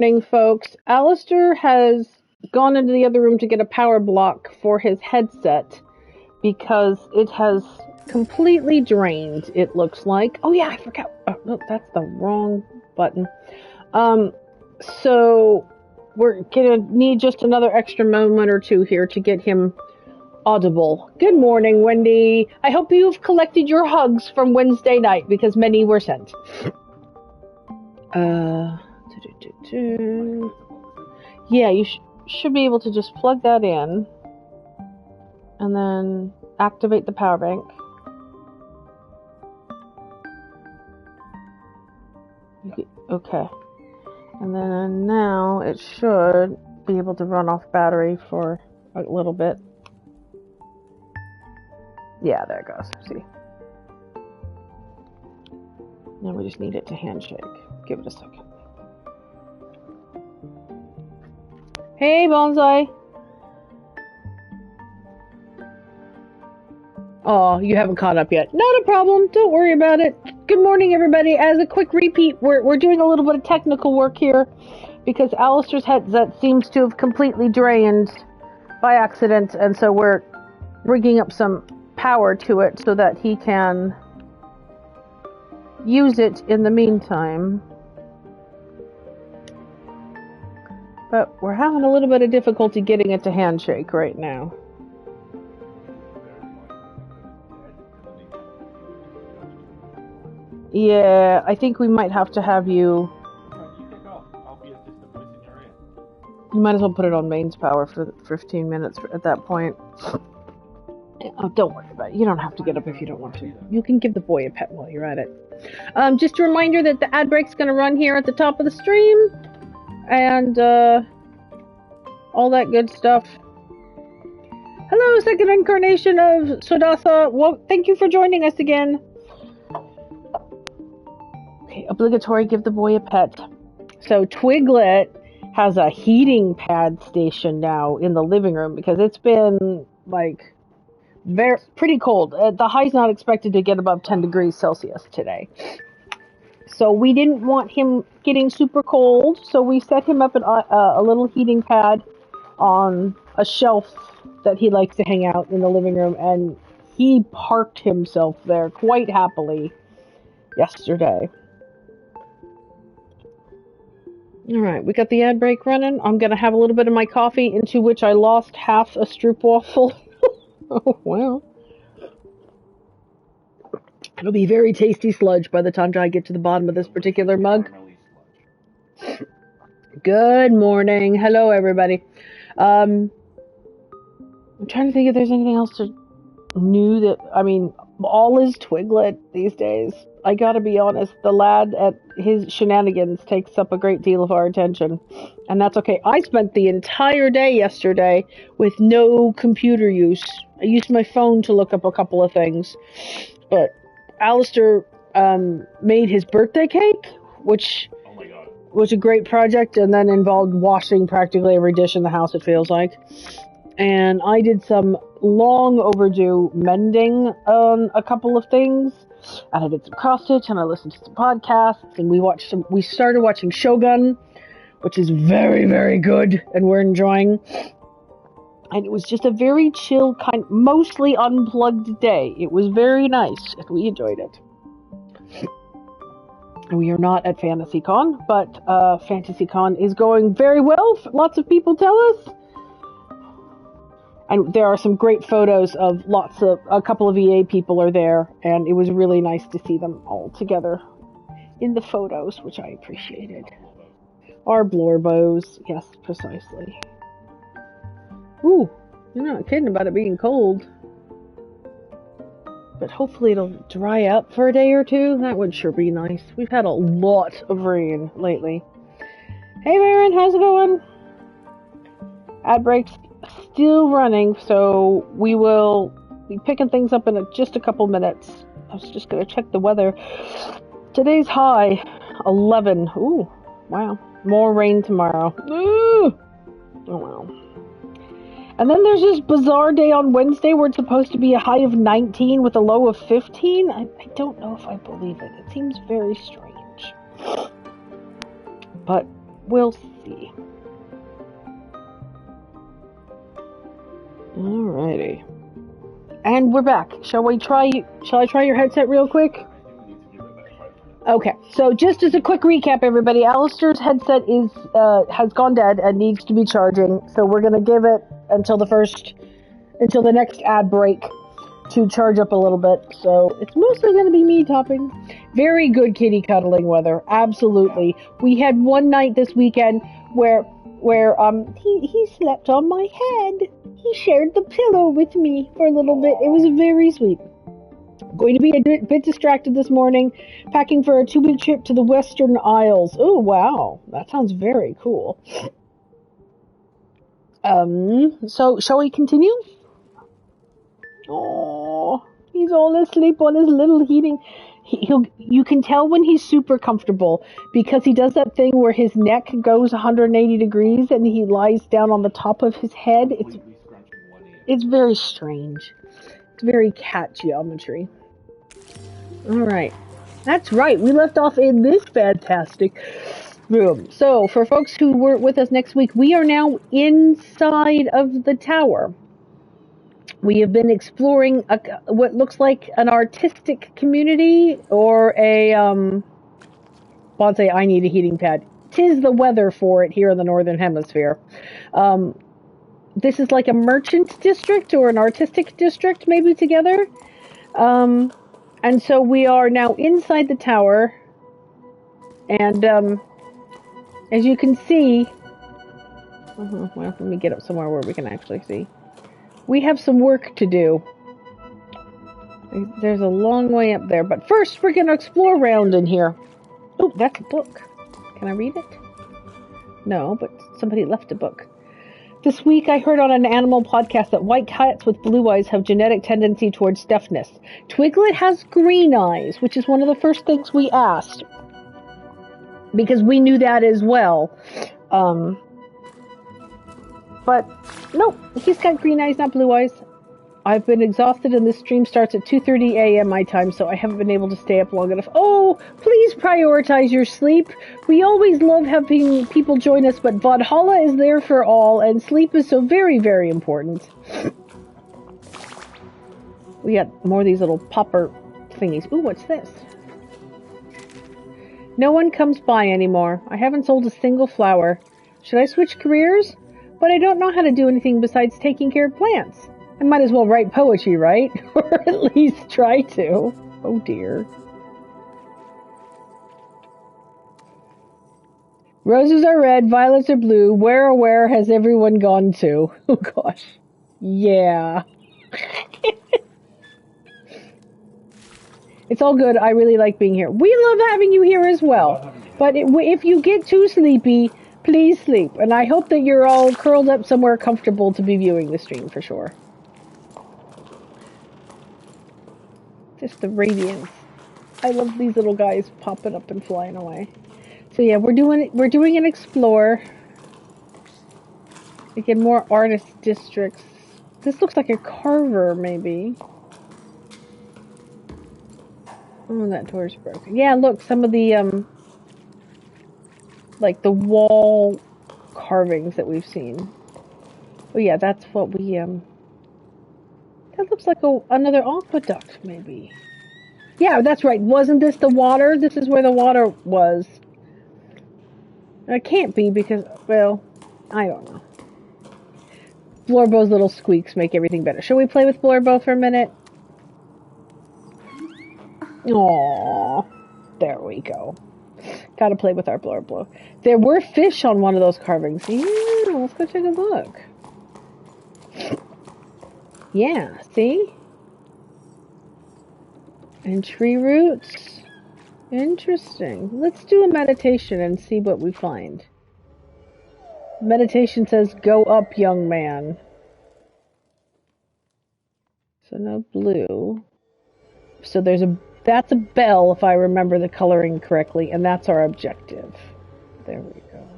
Morning, folks. Alistair has gone into the other room to get a power block for his headset because it has completely drained, it looks like. Oh yeah, I forgot. Oh, no, that's the wrong button. So we're gonna need just another extra moment or two here to get him audible. Good morning, Wendy. I hope you've collected your hugs from Wednesday night because many were sent. Yeah, you should be able to just plug that in and then activate the power bank. Okay. And then now it should be able to run off battery for a little bit. Yeah, there it goes. See? Now we just need it to handshake. Give it a second. Hey, Bonsai! Oh, you haven't caught up yet. Not a problem. Don't worry about it. Good morning, everybody. As a quick repeat, we're doing a little bit of technical work here because Alistair's headset seems to have completely drained by accident, and so we're rigging up some power to it so that he can use it in the meantime. But we're having a little bit of difficulty getting it to handshake right now. Yeah, I think we might have to have you... You might as well put it on mains power for 15 minutes at that point. Oh, don't worry about it. You don't have to get up if you don't want to. You can give the boy a pet while you're at it. Just a reminder that the ad break's going to run here at the top of the stream. And all that good stuff. Hello, second incarnation of Sodasa. Well, thank you for joining us again. Okay, obligatory give the boy a pet. So Twiglet has a heating pad station now in the living room because it's been like pretty cold. The high's not expected to get above 10 degrees Celsius today. So we didn't want him getting super cold, so we set him up a little heating pad on a shelf that he likes to hang out in the living room, and he parked himself there quite happily yesterday. Alright, we got the ad break running. I'm going to have a little bit of my coffee, into which I lost half a stroopwafel. Oh, wow. It'll be very tasty sludge by the time I get to the bottom of this particular mug. Good morning. Hello, everybody. I'm trying to think if there's anything else new that... I mean, all is Twiglet these days. I gotta be honest, the lad at his shenanigans takes up a great deal of our attention. And that's okay. I spent the entire day yesterday with no computer use. I used my phone to look up a couple of things. But Alistair made his birthday cake, which was a great project, and then involved washing practically every dish in the house, it feels like. And I did some long overdue mending on a couple of things. And I did some cross stitch, and I listened to some podcasts, and we started watching Shogun, which is very, very good, and we're enjoying. And it was just a very chill, mostly unplugged day. It was very nice, and we enjoyed it. We are not at FantasyCon, but FantasyCon is going very well. Lots of people tell us. And there are some great photos of a couple of EA people are there, and it was really nice to see them all together in the photos, which I appreciated. Our blorbos, yes, precisely. Ooh, you're not kidding about it being cold. But hopefully it'll dry up for a day or two. That would sure be nice. We've had a lot of rain lately. Hey, Maren, how's it going? Ad breaks still running, so we will be picking things up in just a couple minutes. I was just going to check the weather. Today's high, 11. Ooh, wow. More rain tomorrow. Ooh. Oh, wow. And then there's this bizarre day on Wednesday where it's supposed to be a high of 19 with a low of 15. I don't know if I believe it. It seems very strange. But we'll see. Alrighty. And we're back. Shall I try your headset real quick? Okay, so just as a quick recap, everybody, Alistair's headset has gone dead and needs to be charging, so we're gonna give it until the next ad break to charge up a little bit. So it's mostly gonna be me talking. Very good kitty cuddling weather, absolutely. We had one night this weekend where he slept on my head. He shared the pillow with me for a little bit. It was very sweet. Going to be a bit distracted this morning, packing for a 2-week trip to the Western Isles. Oh, wow. That sounds very cool. So shall we continue? Oh, he's all asleep on his little heating. You can tell when he's super comfortable because he does that thing where his neck goes 180 degrees and he lies down on the top of his head. It's very strange. It's very cat geometry. Alright. That's right. We left off in this fantastic room. So, for folks who weren't with us next week, we are now inside of the tower. We have been exploring what looks like an artistic community or I'll say I need a heating pad. 'Tis the weather for it here in the Northern Hemisphere. This is like a merchant district or an artistic district maybe together. And so we are now inside the tower, and as you can see, well, let me get up somewhere where we can actually see. We have some work to do. There's a long way up there, but first we're going to explore around in here. Oh, that's a book. Can I read it? No, but somebody left a book. This week I heard on an animal podcast that white cats with blue eyes have genetic tendency towards deafness. Twiglet has green eyes, which is one of the first things we asked. Because we knew that as well. But, no, he's got green eyes, not blue eyes. I've been exhausted and this stream starts at 2:30 a.m. my time, so I haven't been able to stay up long enough. Oh, please prioritize your sleep. We always love having people join us, but Valhalla is there for all, and sleep is so very, very important. We got more of these little popper thingies. Ooh, what's this? No one comes by anymore. I haven't sold a single flower. Should I switch careers? But I don't know how to do anything besides taking care of plants. I might as well write poetry, right? Or at least try to. Oh dear. Roses are red, violets are blue. Where, oh where has everyone gone to? Oh gosh. Yeah. It's all good. I really like being here. We love having you here as well. But if you get too sleepy, please sleep. And I hope that you're all curled up somewhere comfortable to be viewing the stream for sure. Just the radiance. I love these little guys popping up and flying away. So yeah, we're doing an explore. Again, more artist districts. This looks like a carver, maybe. Oh, that door's broken. Yeah, look, some of the like the wall carvings that we've seen. Oh yeah, that's what we that looks like another aqueduct, maybe. Yeah, that's right. Wasn't this the water? This is where the water was. It can't be because, well, I don't know. Florbo's little squeaks make everything better. Shall we play with Florbo for a minute? Aww. There we go. Gotta play with our Florbo. There were fish on one of those carvings. Yeah, let's go take a look. Yeah, see? And tree roots. Interesting. Let's do a meditation and see what we find. Meditation says, go up, young man. So no blue. So that's a bell, if I remember the coloring correctly, and that's our objective. There we go.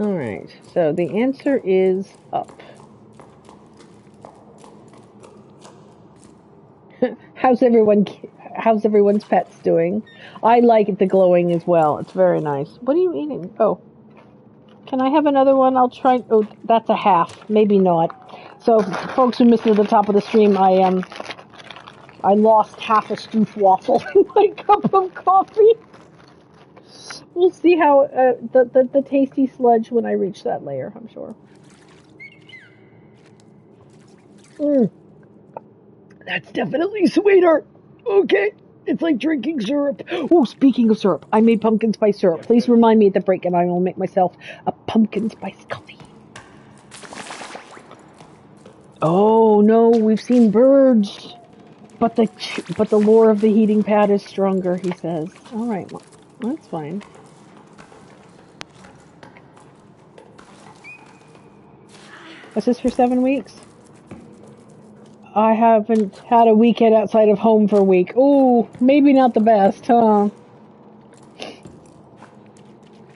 Alright, so the answer is up. How's everyone how's everyone's pets doing? I like the glowing as well. It's very nice. What are you eating? Oh, can I have another one? I'll try. Oh, that's a half. Maybe not. So, folks who missed it at the top of the stream, I lost half a stroopwafel in my cup of coffee. We'll see how the tasty sludge when I reach that layer, I'm sure. That's definitely sweeter. Okay. It's like drinking syrup. Oh, speaking of syrup, I made pumpkin spice syrup. Please remind me at the break and I will make myself a pumpkin spice coffee. Oh no, we've seen birds. But the lure of the heating pad is stronger, he says. All right, well, that's fine. Is this for 7 weeks? I haven't had a weekend outside of home for a week. Ooh, maybe not the best, huh?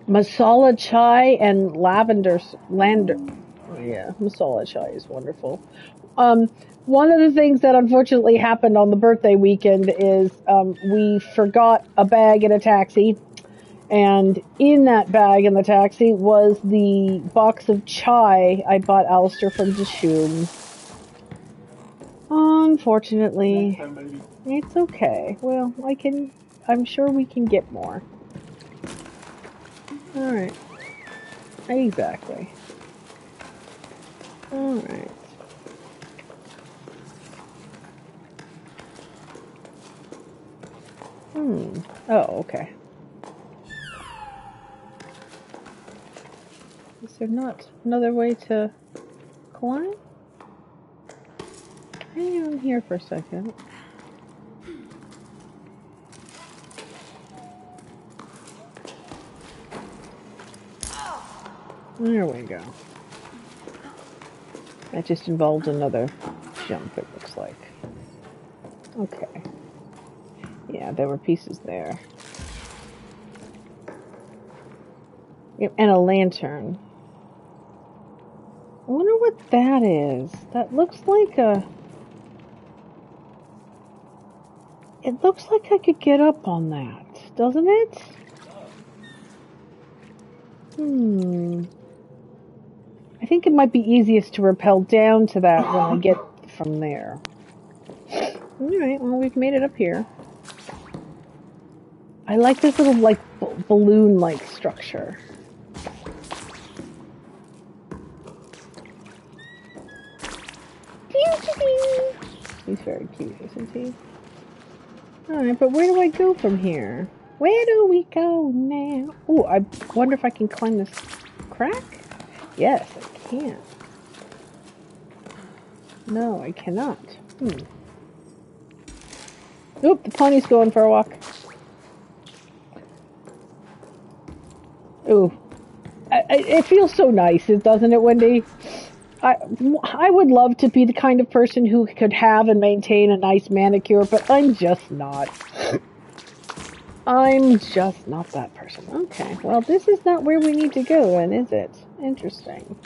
Masala chai and lavender. Oh, yeah, masala chai is wonderful. One of the things that unfortunately happened on the birthday weekend is we forgot a bag in a taxi. And in that bag in the taxi was the box of chai I bought Alistair from Dishoom. Unfortunately, it's okay. Well, I'm sure we can get more. Alright. Exactly. Alright. Oh, okay. Is there not another way to climb? Hang on here for a second. There we go. That just involved another jump, it looks like. Okay. Yeah, there were pieces there. Yep, and a lantern. I wonder what that is. That looks like a... It looks like I could get up on that, doesn't it? I think it might be easiest to rappel down to that when I get from there. Alright, well, we've made it up here. I like this little, like, balloon-like structure. He's very cute, isn't he? Alright, but where do I go from here? Where do we go now? Oh, I wonder if I can climb this crack? Yes, I can. No, I cannot. Oop, the pony's going for a walk. Ooh. It feels so nice, doesn't it, Wendy? I would love to be the kind of person who could have and maintain a nice manicure, but I'm just not. I'm just not that person. Okay, well, this is not where we need to go, then, is it? Interesting.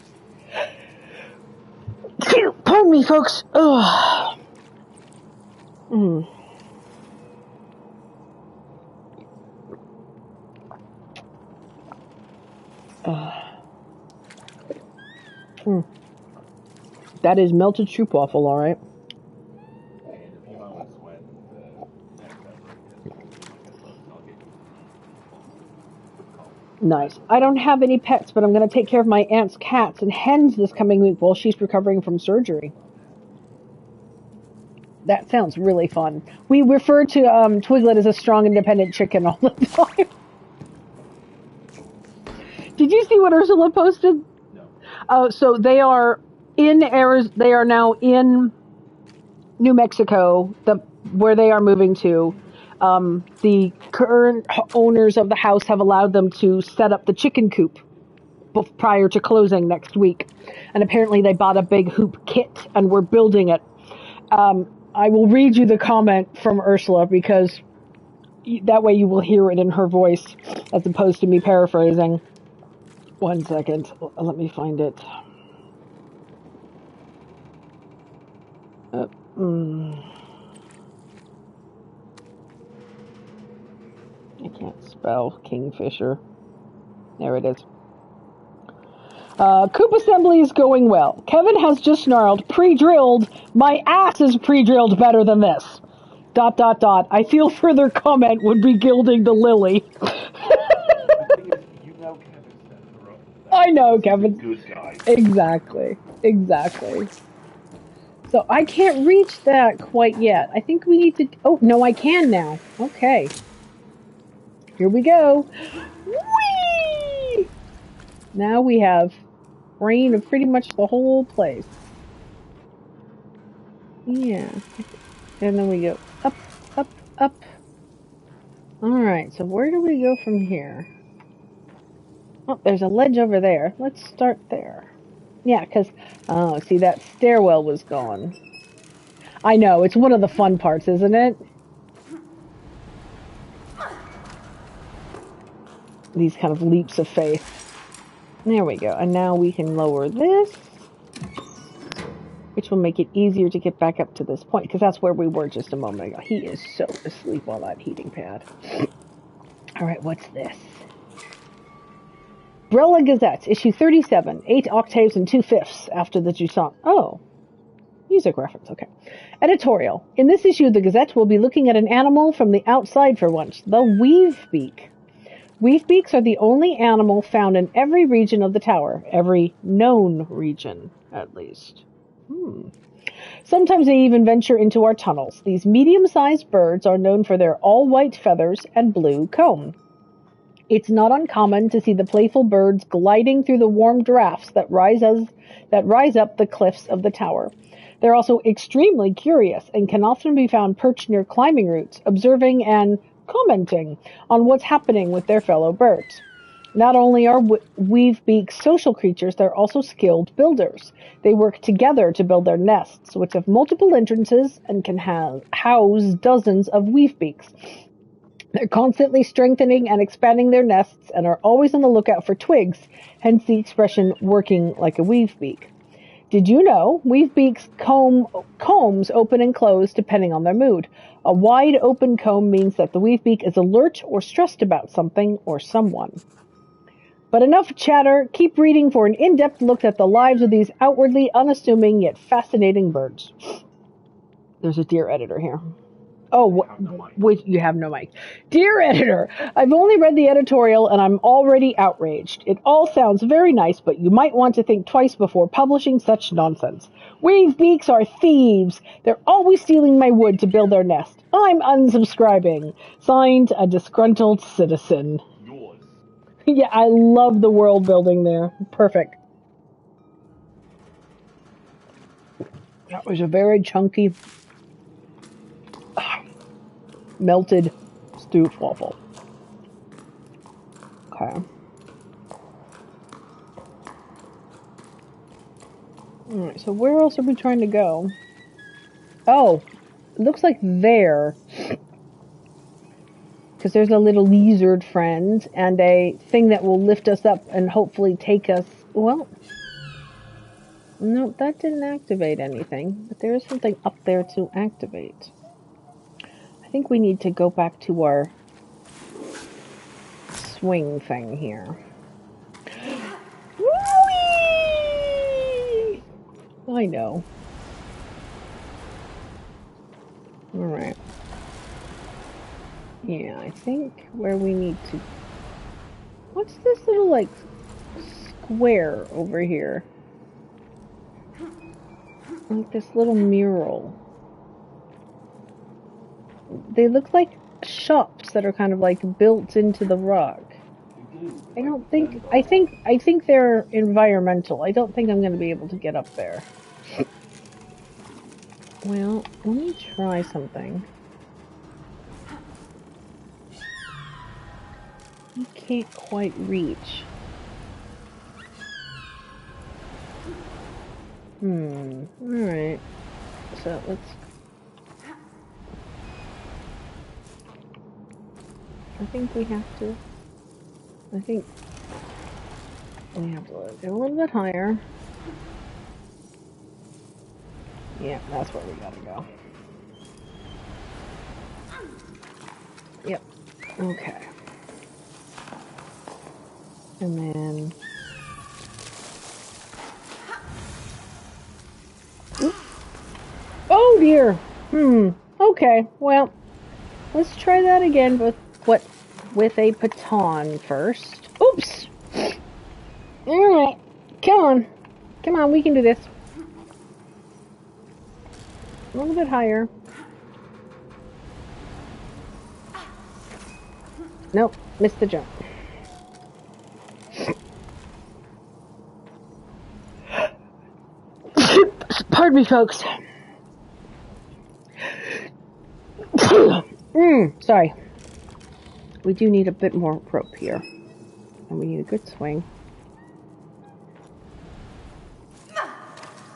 Pardon me, folks. Ugh. That is melted stroopwafel, all right. Nice. I don't have any pets, but I'm going to take care of my aunt's cats and hens this coming week while she's recovering from surgery. That sounds really fun. We refer to Twiglet as a strong, independent chicken all the time. Did you see what Ursula posted? No. So they are in Arizona. They are now in New Mexico, where they are moving to. The current owners of the house have allowed them to set up the chicken coop prior to closing next week. And apparently they bought a big hoop kit and we're building it. I will read you the comment from Ursula because that way you will hear it in her voice as opposed to me paraphrasing. 1 second. Let me find it. I can't spell kingfisher. There it is. Coop assembly is going well. Kevin has just snarled, pre-drilled. My ass is pre-drilled better than this. ... I feel further comment would be gilding the lily. The thing is, you know Kevin set her up for that. I know He's a Kevin. good guy. Exactly. Exactly. So I can't reach that quite yet. I think we need to... Oh, no, I can now. Okay. Here we go. Whee! Now we have rain of pretty much the whole place. Yeah. And then we go up, up, up. Alright, so where do we go from here? Oh, there's a ledge over there. Let's start there. Yeah, because... Oh, see, that stairwell was gone. I know, it's one of the fun parts, isn't it? These kind of leaps of faith. There we go. And now we can lower this, which will make it easier to get back up to this point, because that's where we were just a moment ago. He is so asleep on that heating pad. All right, what's this? Brella Gazette, issue 37, 8 octaves and 2/5 after the Jusant. Oh, music reference, okay. Editorial. In this issue of the Gazette, we'll be looking at an animal from the outside for once, the weavebeak. Weavebeaks are the only animal found in every region of the tower. Every known region, at least. Sometimes they even venture into our tunnels. These medium-sized birds are known for their all-white feathers and blue comb. It's not uncommon to see the playful birds gliding through the warm drafts that rise up the cliffs of the tower. They're also extremely curious and can often be found perched near climbing routes, observing and commenting on what's happening with their fellow birds. Not only are weavebeaks social creatures, they're also skilled builders. They work together to build their nests, which have multiple entrances and can house dozens of weavebeaks. They're constantly strengthening and expanding their nests and are always on the lookout for twigs, hence the expression working like a weavebeak. Did you know weavebeaks' combs open and close depending on their mood? A wide open comb means that the weavebeak is alert or stressed about something or someone. But enough chatter. Keep reading for an in-depth look at the lives of these outwardly unassuming yet fascinating birds. There's a dear editor here. Oh, wait, you have no mic. Dear editor, I've only read the editorial and I'm already outraged. It all sounds very nice, but you might want to think twice before publishing such nonsense. Weavebeaks are thieves. They're always stealing my wood to build their nest. I'm unsubscribing. Signed, a disgruntled citizen. Yours. Yeah, I love the world building there. Perfect. That was a very chunky... melted stewed waffle. Okay. Alright, so where else are we trying to go? Oh, it looks like there. Because there's a little lizard friend and a thing that will lift us up and hopefully take us... Well, no, that didn't activate anything. But there is something up there to activate. I think we need to go back to our swing thing here. Whee! I know. Alright. Yeah, I think where we need to... What's this little, like, square over here? Like this little mural. They look like shops that are kind of like built into the rock. I think they're environmental. I don't think I'm going to be able to get up there. Well, let me try something. You can't quite reach. Alright. So let's... I think we have to go a little bit higher. Yeah, that's where we gotta go. Yep. Okay. And then... Oop. Oh dear! Okay, well, let's try that again with a baton first. Oops! Alright, come on, we can do this. A little bit higher. Nope, missed the jump. Pardon me, folks. Sorry. We do need a bit more rope here. And we need a good swing.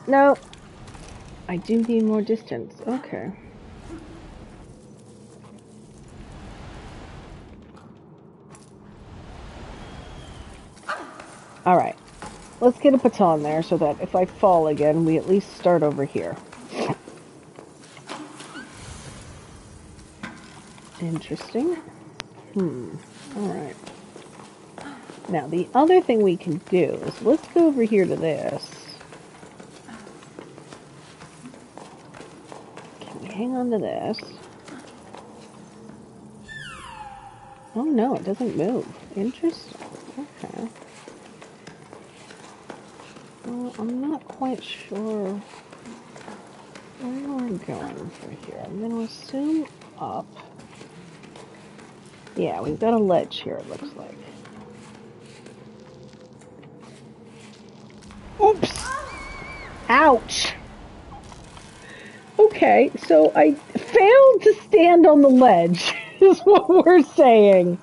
No. I do need more distance. Okay. Alright. Let's get a baton there so that if I fall again, we at least start over here. Interesting. Alright. Now, the other thing we can do is let's go over here to this. Can we hang on to this? Oh no, it doesn't move. Interesting. Okay. Well, I'm not quite sure where we're going from here. I'm going to assume up. Yeah, we've got a ledge here, it looks like. Oops! Ouch! Okay, so I failed to stand on the ledge, is what we're saying.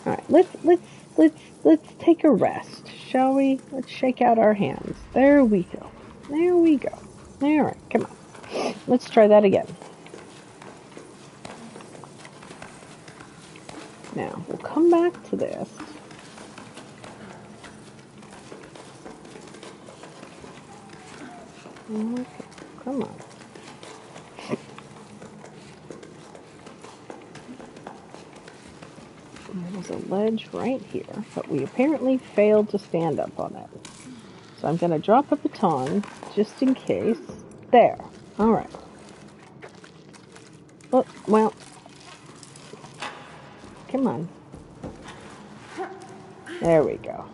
Alright, let's take a rest, shall we? Let's shake out our hands. There we go. There we go. Alright, come on. Let's try that again. Now, we'll come back to this. Okay, come on. There's a ledge right here, but we apparently failed to stand up on it. So I'm going to drop a baton, just in case. There. Alright. Oh, well. Come on. There we go.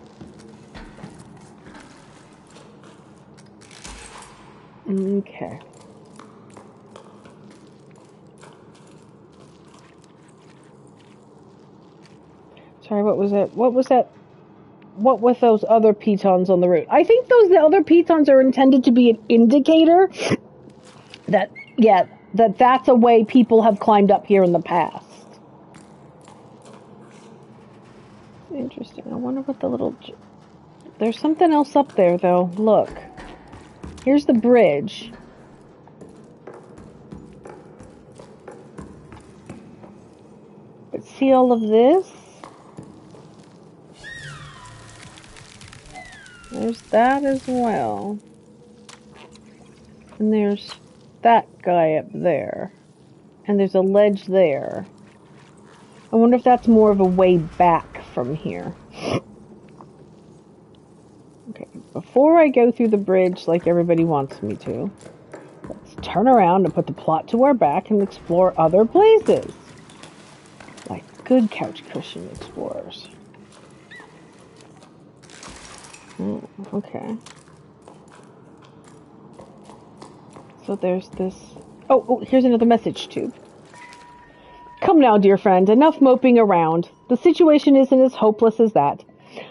Okay. Sorry, what was it? What was that? What with those other pitons on the route? I think the other pitons are intended to be an indicator that, yeah, that's a way people have climbed up here in the past. Interesting. I wonder what the little... There's something else up there, though. Look. Here's the bridge. But see all of this? There's that as well. And there's that guy up there. And there's a ledge there. I wonder if that's more of a way back from here. Okay, before I go through the bridge like everybody wants me to, let's turn around and put the plot to our back and explore other places. Like good couch cushion explorers. Okay. So there's this... Oh, here's another message tube. Come now, dear friend, enough moping around. The situation isn't as hopeless as that.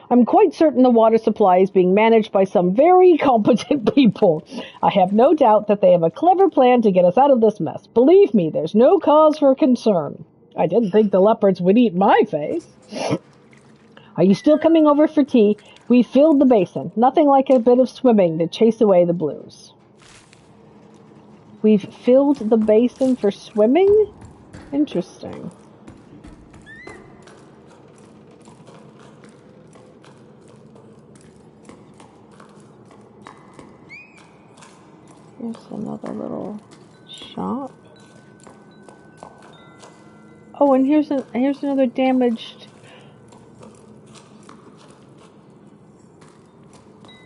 I'm quite certain the water supply is being managed by some very competent people. I have no doubt that they have a clever plan to get us out of this mess. Believe me, there's no cause for concern. I didn't think the leopards would eat my face. Are you still coming over for tea? We filled the basin. Nothing like a bit of swimming to chase away the blues. We've filled the basin for swimming? Interesting. Here's another little shop. Oh, and here's another damaged...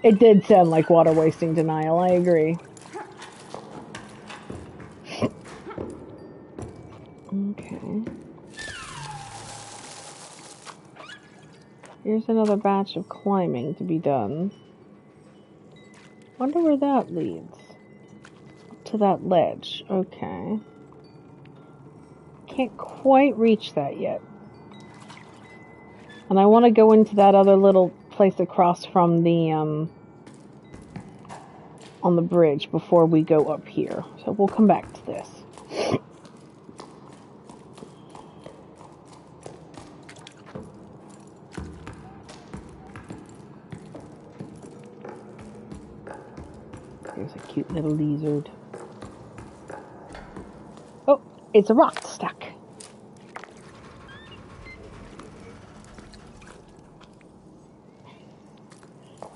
It did sound like water wasting denial, I agree. Okay. Here's another batch of climbing to be done. Wonder where that leads. Up to that ledge. Okay. Can't quite reach that yet. And I want to go into that other little place across from the, on the bridge before we go up here. So we'll come back to this. There's a cute little lizard. Oh, it's a rock stuck.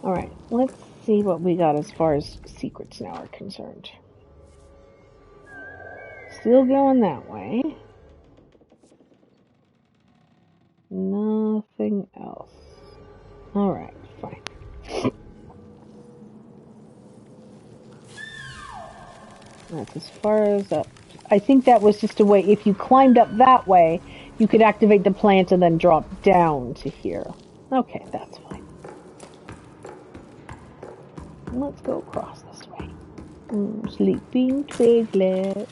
Alright, let's see what we got as far as secrets now are concerned. Still going that way. Nothing else. Alright, fine. That's as far as up. I think that was just a way, if you climbed up that way, you could activate the plant and then drop down to here. Okay, that's fine. Let's go across this way. Sleeping Twiglet.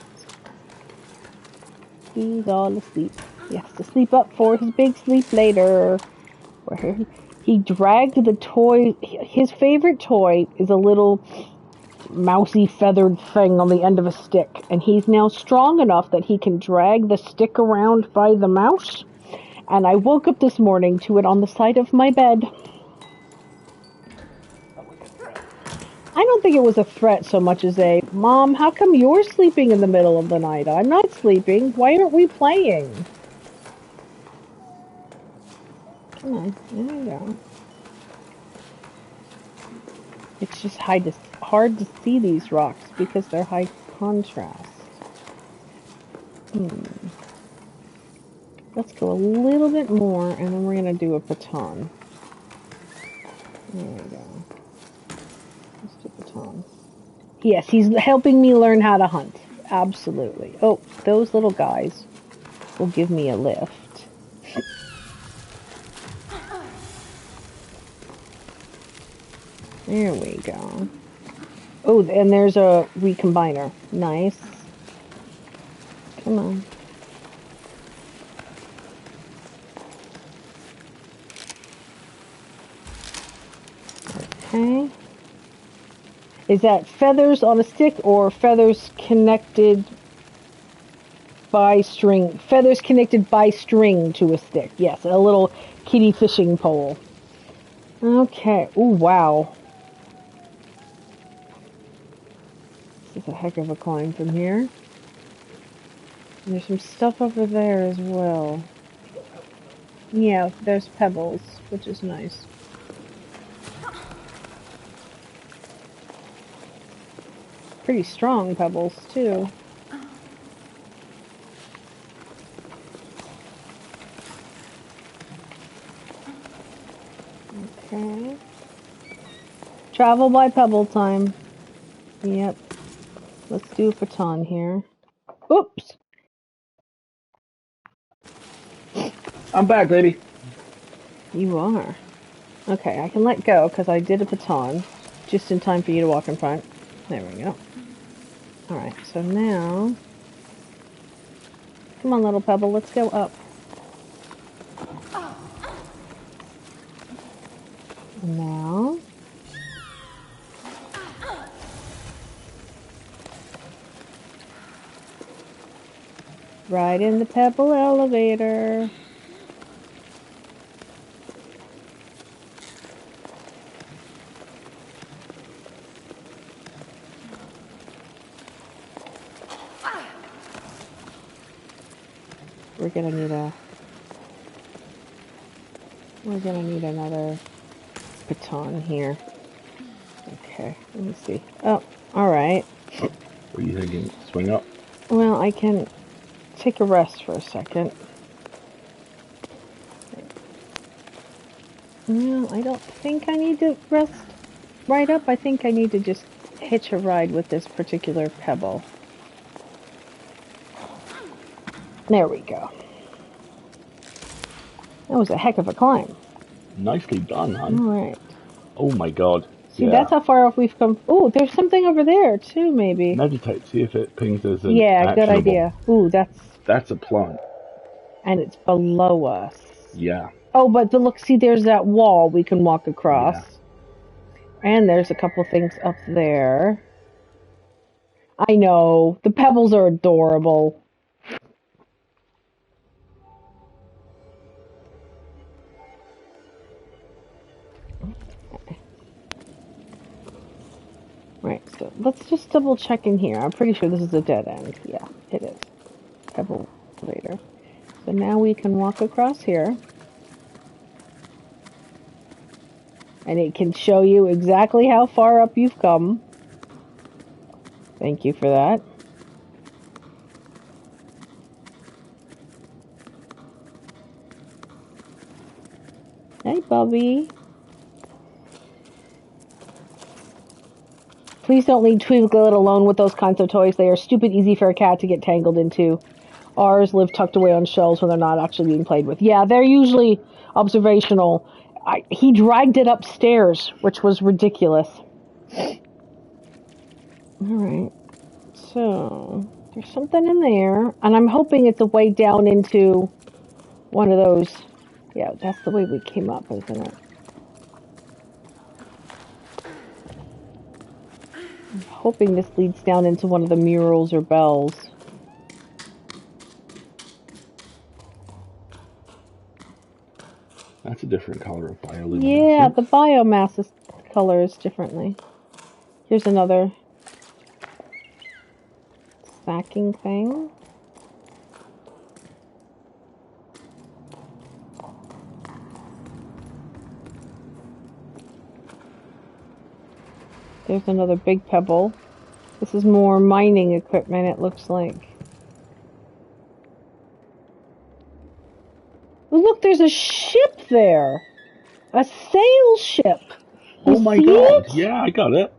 He's all asleep. He has to sleep up for his big sleep later. Where he dragged the toy. His favorite toy is a little mousy feathered thing on the end of a stick, and he's now strong enough that he can drag the stick around by the mouse. And I woke up this morning to it on the side of my bed. I don't think it was a threat so much as a, Mom, how come you're sleeping in the middle of the night? I'm not sleeping. Why aren't we playing? Come on, there you go. It's just hard to see these rocks because they're high contrast. Let's go a little bit more, and then we're going to do a baton. There we go. Let's do baton. Yes, he's helping me learn how to hunt. Absolutely. Oh, those little guys will give me a lift. There we go. Oh, and there's a recombiner. Nice. Come on. Okay. Is that feathers on a stick or feathers connected by string? Feathers connected by string to a stick. Yes, a little kitty fishing pole. Okay. Ooh, wow. This is a heck of a climb from here. And there's some stuff over there as well. Yeah, there's pebbles, which is nice. Pretty strong pebbles, too. Okay. Travel by pebble time. Yep. Let's do a baton here. Oops! I'm back, baby. You are. Okay, I can let go because I did a baton just in time for you to walk in front. There we go. Alright, so now... Come on, little pebble, let's go up. And now... Ride in the pebble elevator. We're gonna need another baton here. Okay, let me see. Oh, alright. Were you thinking swing up? Well, I can take a rest for a second. No, I don't think I need to rest right up, I think I need to just hitch a ride with this particular pebble. There we go. That was a heck of a climb. Nicely done, hon. All right. Oh my god. See, that's how far off we've come. Oh, there's something over there, too, maybe. Meditate, see if it pings as an Yeah, actionable. good idea. Ooh, That's a plant. And it's below us. Yeah. Oh, but look, see, there's that wall we can walk across. Yeah. And there's a couple things up there. I know. The pebbles are adorable. Right, so let's just double check in here. I'm pretty sure this is a dead end. Yeah, it is. Pebble later. So now we can walk across here. And it can show you exactly how far up you've come. Thank you for that. Hey, Bubby. Please don't leave Twiglet alone with those kinds of toys. They are stupid easy for a cat to get tangled into. Ours live tucked away on shelves when they're not actually being played with. Yeah, they're usually observational. He dragged it upstairs, which was ridiculous. Alright. So, there's something in there. And I'm hoping it's a way down into one of those. Yeah, that's the way we came up, isn't it? I'm hoping this leads down into one of the murals or bells. That's a different color of bioluminescence. Yeah, the biomass colors differently. Here's another stacking thing. There's another big pebble. This is more mining equipment, it looks like. Oh, look, there's a ship there. A sail ship. Oh my god. Yeah, I got it.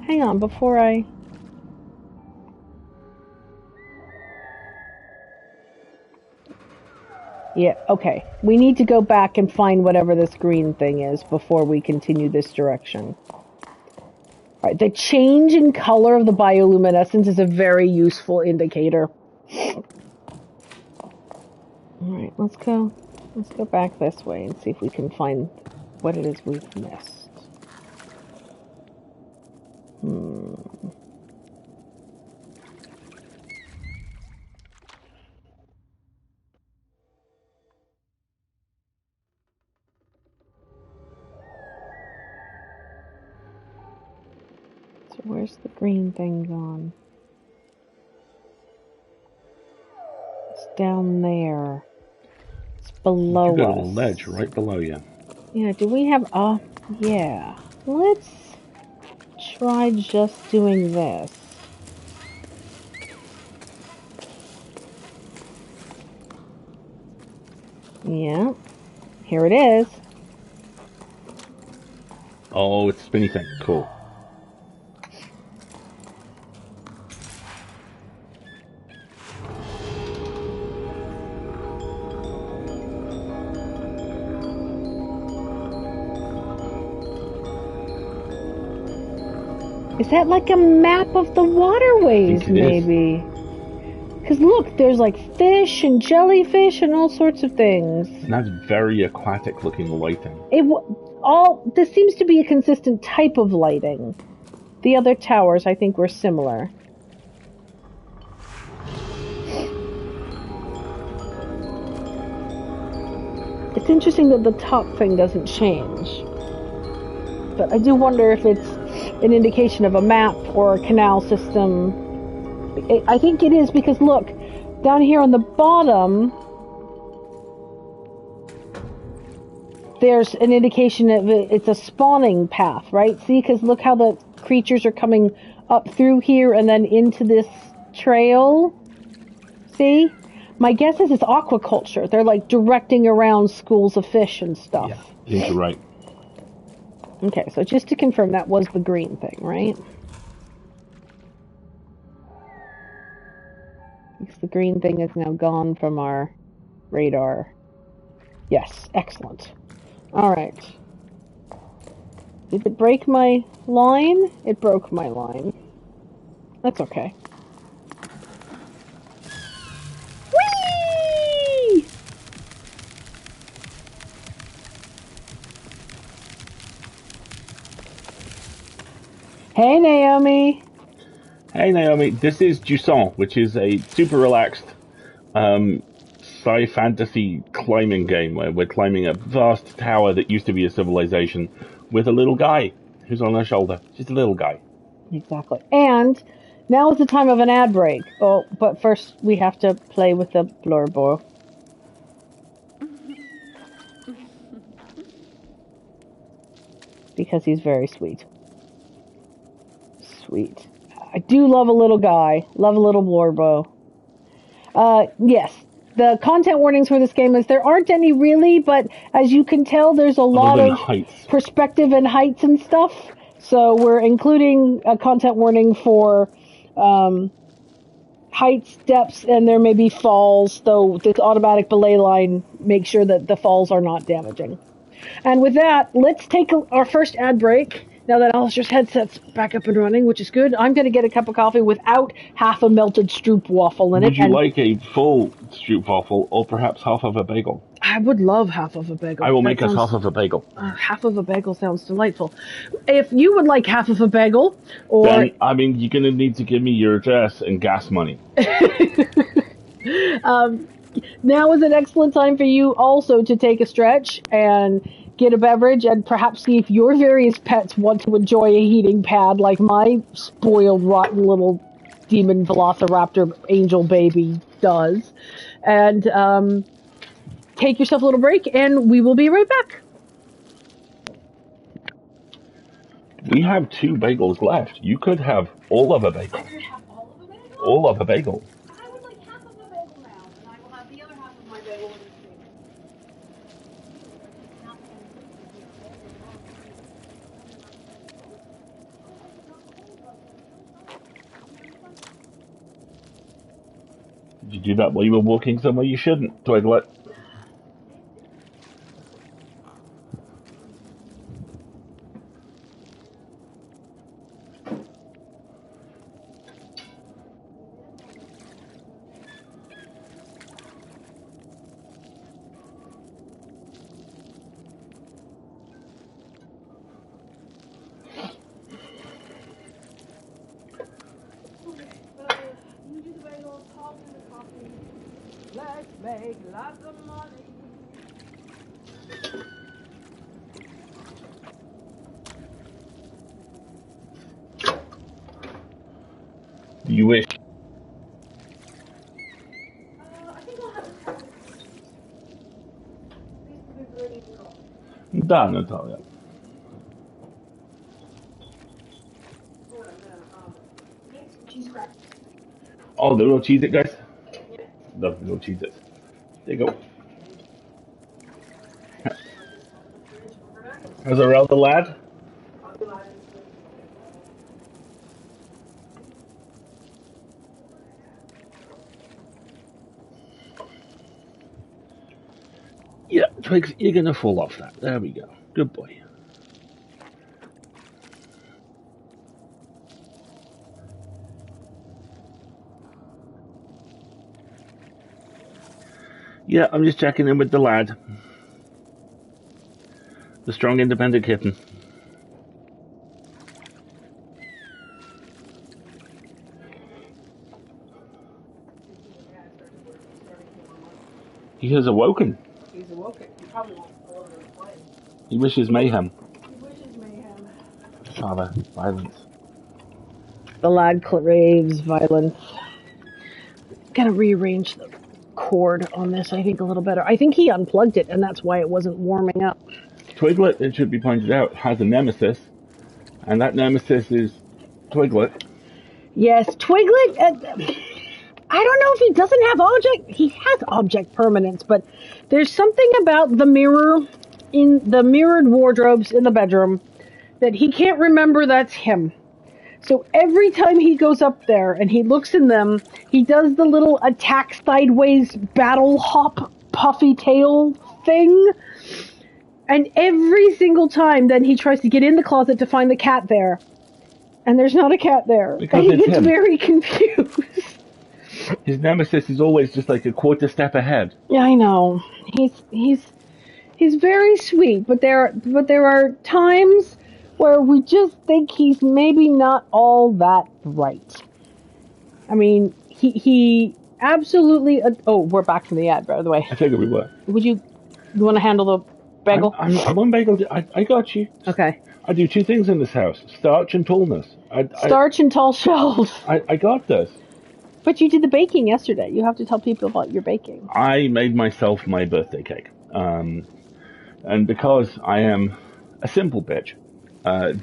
Hang on, before I... Yeah, okay. We need to go back and find whatever this green thing is before we continue this direction. Alright, the change in color of the bioluminescence is a very useful indicator. Alright, let's go back this way and see if we can find what it is we've missed. So where's the green thing gone? It's down there. It's below us. You got a ledge right below you. Yeah, do we have... yeah. Let's try just doing this. Yeah. Here it is. Oh, it's a spinny thing. Cool. Is that like a map of the waterways, maybe? Because look, there's like fish and jellyfish and all sorts of things. And that's very aquatic looking lighting. This seems to be a consistent type of lighting. The other towers, I think, were similar. It's interesting that the top thing doesn't change. But I do wonder if it's an indication of a map or a canal system. I think it is because look, down here on the bottom, there's an indication of it's a spawning path, right? See, because look how the creatures are coming up through here and then into this trail. See? My guess is it's aquaculture. They're like directing around schools of fish and stuff. Yeah, I think you're right. Okay, so just to confirm, that was the green thing, right? Because the green thing is now gone from our radar. Yes, excellent. All right. Did it break my line? It broke my line. That's okay. Whee! Hey, Naomi. Hey Naomi, this is Jusant, which is a super relaxed sci-fantasy climbing game where we're climbing a vast tower that used to be a civilization with a little guy who's on our shoulder. Just a little guy. Exactly. And now is the time of an ad break. Oh, but first we have to play with the blurbo. Because he's very sweet. Sweet. I do love a little guy. Love a little blurbo. Yes. The content warnings for this game is there aren't any really, but as you can tell, there's a lot of heights. Perspective and heights and stuff. So we're including a content warning for heights, depths, and there may be falls, though this automatic belay line makes sure that the falls are not damaging. And with that, let's take our first ad break. Now that Alistair's headset's back up and running, which is good, I'm going to get a cup of coffee without half a melted stroop waffle in it. Would you like a full stroop waffle or perhaps half of a bagel? I would love half of a bagel. I will make us half of a bagel. Half of a bagel sounds delightful. If you would like half of a bagel, or... Then, I mean, you're going to need to give me your address and gas money. Now is an excellent time for you also to take a stretch and get a beverage and perhaps see if your various pets want to enjoy a heating pad like my spoiled, rotten little demon velociraptor angel baby does. And take yourself a little break and we will be right back. We have 2 bagels left. You could have all of a bagel. I could have all of a bagel? All of a bagel. I would like half of a bagel now, and I will have the other half of my bagel when it's Did you do that while you were walking somewhere you shouldn't, Twiglet? Let's make lots of money. You wish. I think I'll have a cup. These are ready to go. Da, Natalia. Get some cheese crackers. Oh, the little Cheez-It, guys? Yeah. Love the little Cheez-It. There you go. How's around the lad? Yeah, Twigs, you're gonna fall off that. There we go. Good boy. Yeah, I'm just checking in with the lad. The strong, independent kitten. He has awoken. He's awoken. He probably wants to go over and play. He wishes mayhem. He wishes mayhem. Father, violence. The lad craves violence. Gotta rearrange the cord on this, I think, a little better. I think he unplugged it, and that's why it wasn't warming up. Twiglet, it should be pointed out, has a nemesis, and that nemesis is Twiglet. Yes, Twiglet. I don't know if he doesn't have he has object permanence, but there's something about the mirror in the mirrored wardrobes in the bedroom that he can't remember that's him. So every time he goes up there and he looks in them, he does the little attack sideways battle hop puffy tail thing. And every single time then he tries to get in the closet to find the cat there. And there's not a cat there. Because and he it's gets him. very confused. His nemesis is always just like a quarter step ahead. Yeah, I know. He's very sweet, but there are times where we just think he's maybe not all that bright. I mean, he absolutely. Oh, we're back from the ad, by the way. I figured we were. You want to handle the bagel? I'm on bagel. I got you. Okay. I do two things in this house: starch and tallness. Starch and tall shelves. I got this. But you did the baking yesterday. You have to tell people about your baking. I made myself my birthday cake. And because I am a simple bitch,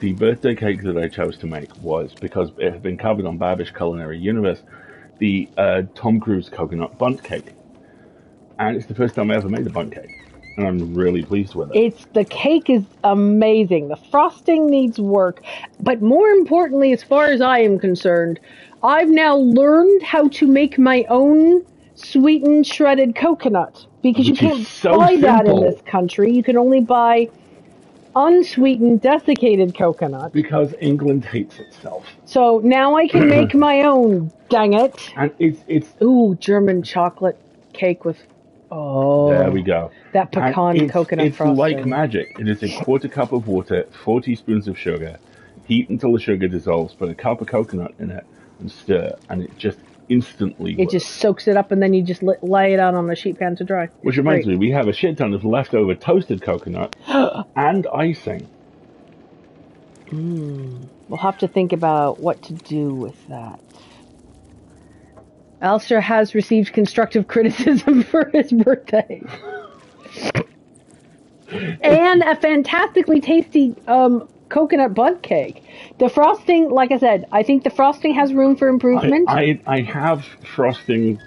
the birthday cake that I chose to make was, because it had been covered on Babish Culinary Universe, the Tom Cruise coconut bundt cake. And it's the first time I ever made a bundt cake. And I'm really pleased with it. The cake is amazing. The frosting needs work. But more importantly, as far as I am concerned, I've now learned how to make my own sweetened shredded coconut. Because you can't buy that in this country. You can only buy unsweetened desiccated coconut. Because England hates itself. So now I can make my own, dang it. And it's Ooh, German chocolate cake with... Oh. There we go. That pecan coconut frosting. It's like magic. It is a quarter cup of water, 4 teaspoons of sugar, heat until the sugar dissolves, put a cup of coconut in it, and stir, and it just instantly works. It just soaks it up, and then you just lay it out on a sheet pan to dry. Which reminds me, we have a shit ton of leftover toasted coconut and icing. We'll have to think about what to do with that. Alistair has received constructive criticism for his birthday. And a fantastically tasty coconut bundt cake. The frosting, like I said, I think the frosting has room for improvement. I have frosting.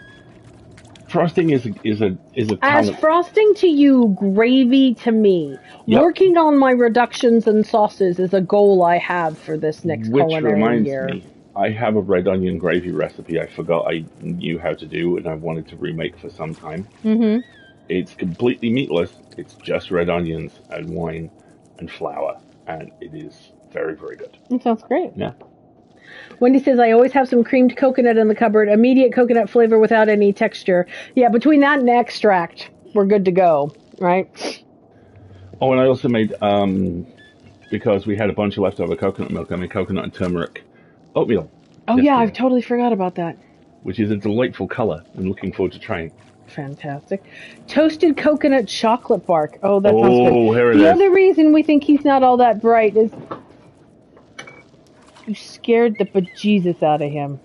Frosting is a As talent. frosting to you, gravy to me. Yep. Working on my reductions and sauces is a goal I have for this next Which culinary reminds year. me, I have a red onion gravy recipe I forgot I knew how to do and I wanted to remake for some time. Mm-hmm. It's completely meatless. It's just red onions and wine and flour. And it is very, very good. That sounds great. Yeah. Wendy says, I always have some creamed coconut in the cupboard. Immediate coconut flavor without any texture. Yeah, between that and extract, we're good to go, right? Oh, and I also made, because we had a bunch of leftover coconut milk, I made coconut and turmeric oatmeal. Oh, yeah, I've totally forgot about that. Which is a delightful color. I'm looking forward to trying. Fantastic. Toasted coconut chocolate bark. Oh, that sounds good. Oh, here it The is. other reason we think he's not all that bright is you scared the bejesus out of him.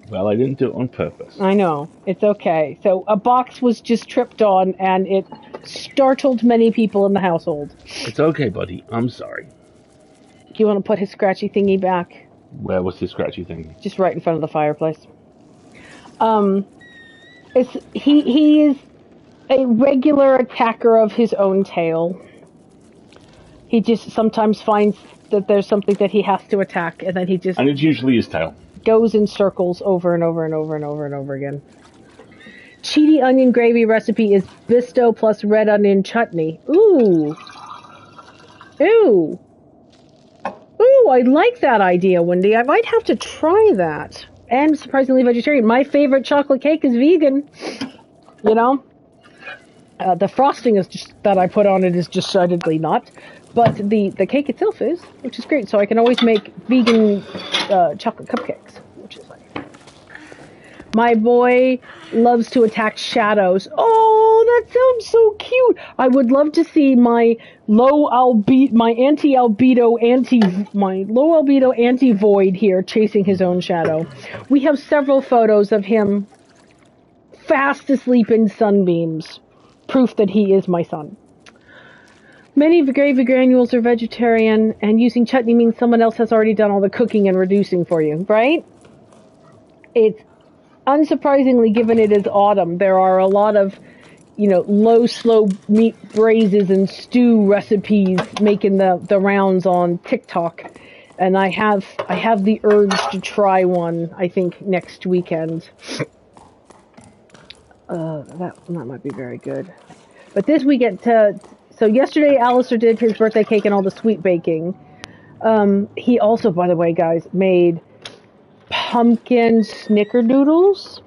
Well, I didn't do it on purpose. I know. It's okay. So a box was just tripped on, and it startled many people in the household. It's okay, buddy. I'm sorry. Do you want to put his scratchy thingy back? Where was the scratchy thing? Just right in front of the fireplace. He is a regular attacker of his own tail. He just sometimes finds that there's something that he has to attack, and then he just And it's usually his tail. goes in circles over and over and over and over and over again. Cheaty onion gravy recipe is Bisto plus red onion chutney. Ooh. Ooh. Ooh, I like that idea, Wendy. I might have to try that. And surprisingly vegetarian. My favorite chocolate cake is vegan. You know? The frosting is just that I put on it is decidedly not. But the cake itself is, which is great. So I can always make vegan chocolate cupcakes, which is like... My boy loves to attack shadows. Oh, that sounds so cute. I would love to see my low albedo anti-void here chasing his own shadow. We have several photos of him fast asleep in sunbeams. Proof that he is my son. Many gravy granules are vegetarian, and using chutney means someone else has already done all the cooking and reducing for you, right? unsurprisingly, given it is autumn, there are a lot of, low, slow meat braises and stew recipes making the rounds on TikTok. And I have the urge to try one, I think, next weekend. That might be very good. But this weekend, so yesterday Alistair did his birthday cake and all the sweet baking. He also, by the way, guys, made pumpkin snickerdoodles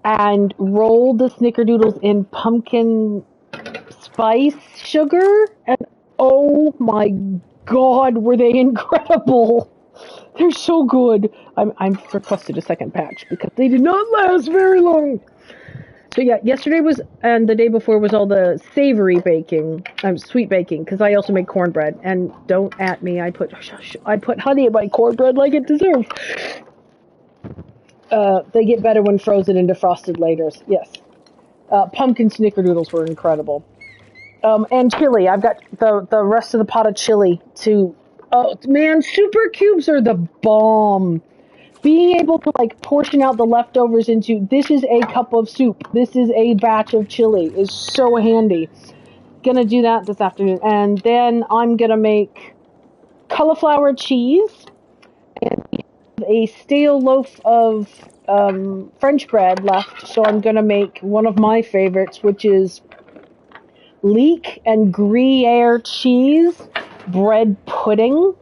and rolled the snickerdoodles in pumpkin spice sugar. And oh my God, were they incredible! They're so good. I'm requested a second batch because they did not last very long. So yeah, yesterday was, and the day before was all the savory baking, sweet baking, because I also make cornbread. And don't at me, I put honey in my cornbread like it deserves. They get better when frozen into frosted later. Yes. Pumpkin snickerdoodles were incredible. And chili. I've got the rest of the pot of chili to. Oh man, super cubes are the bomb. Being able to portion out the leftovers into, this is a cup of soup, this is a batch of chili, is so handy. Gonna do that this afternoon. And then I'm gonna make cauliflower cheese and a stale loaf of French bread left. So I'm gonna make one of my favorites, which is leek and Gruyere cheese bread pudding,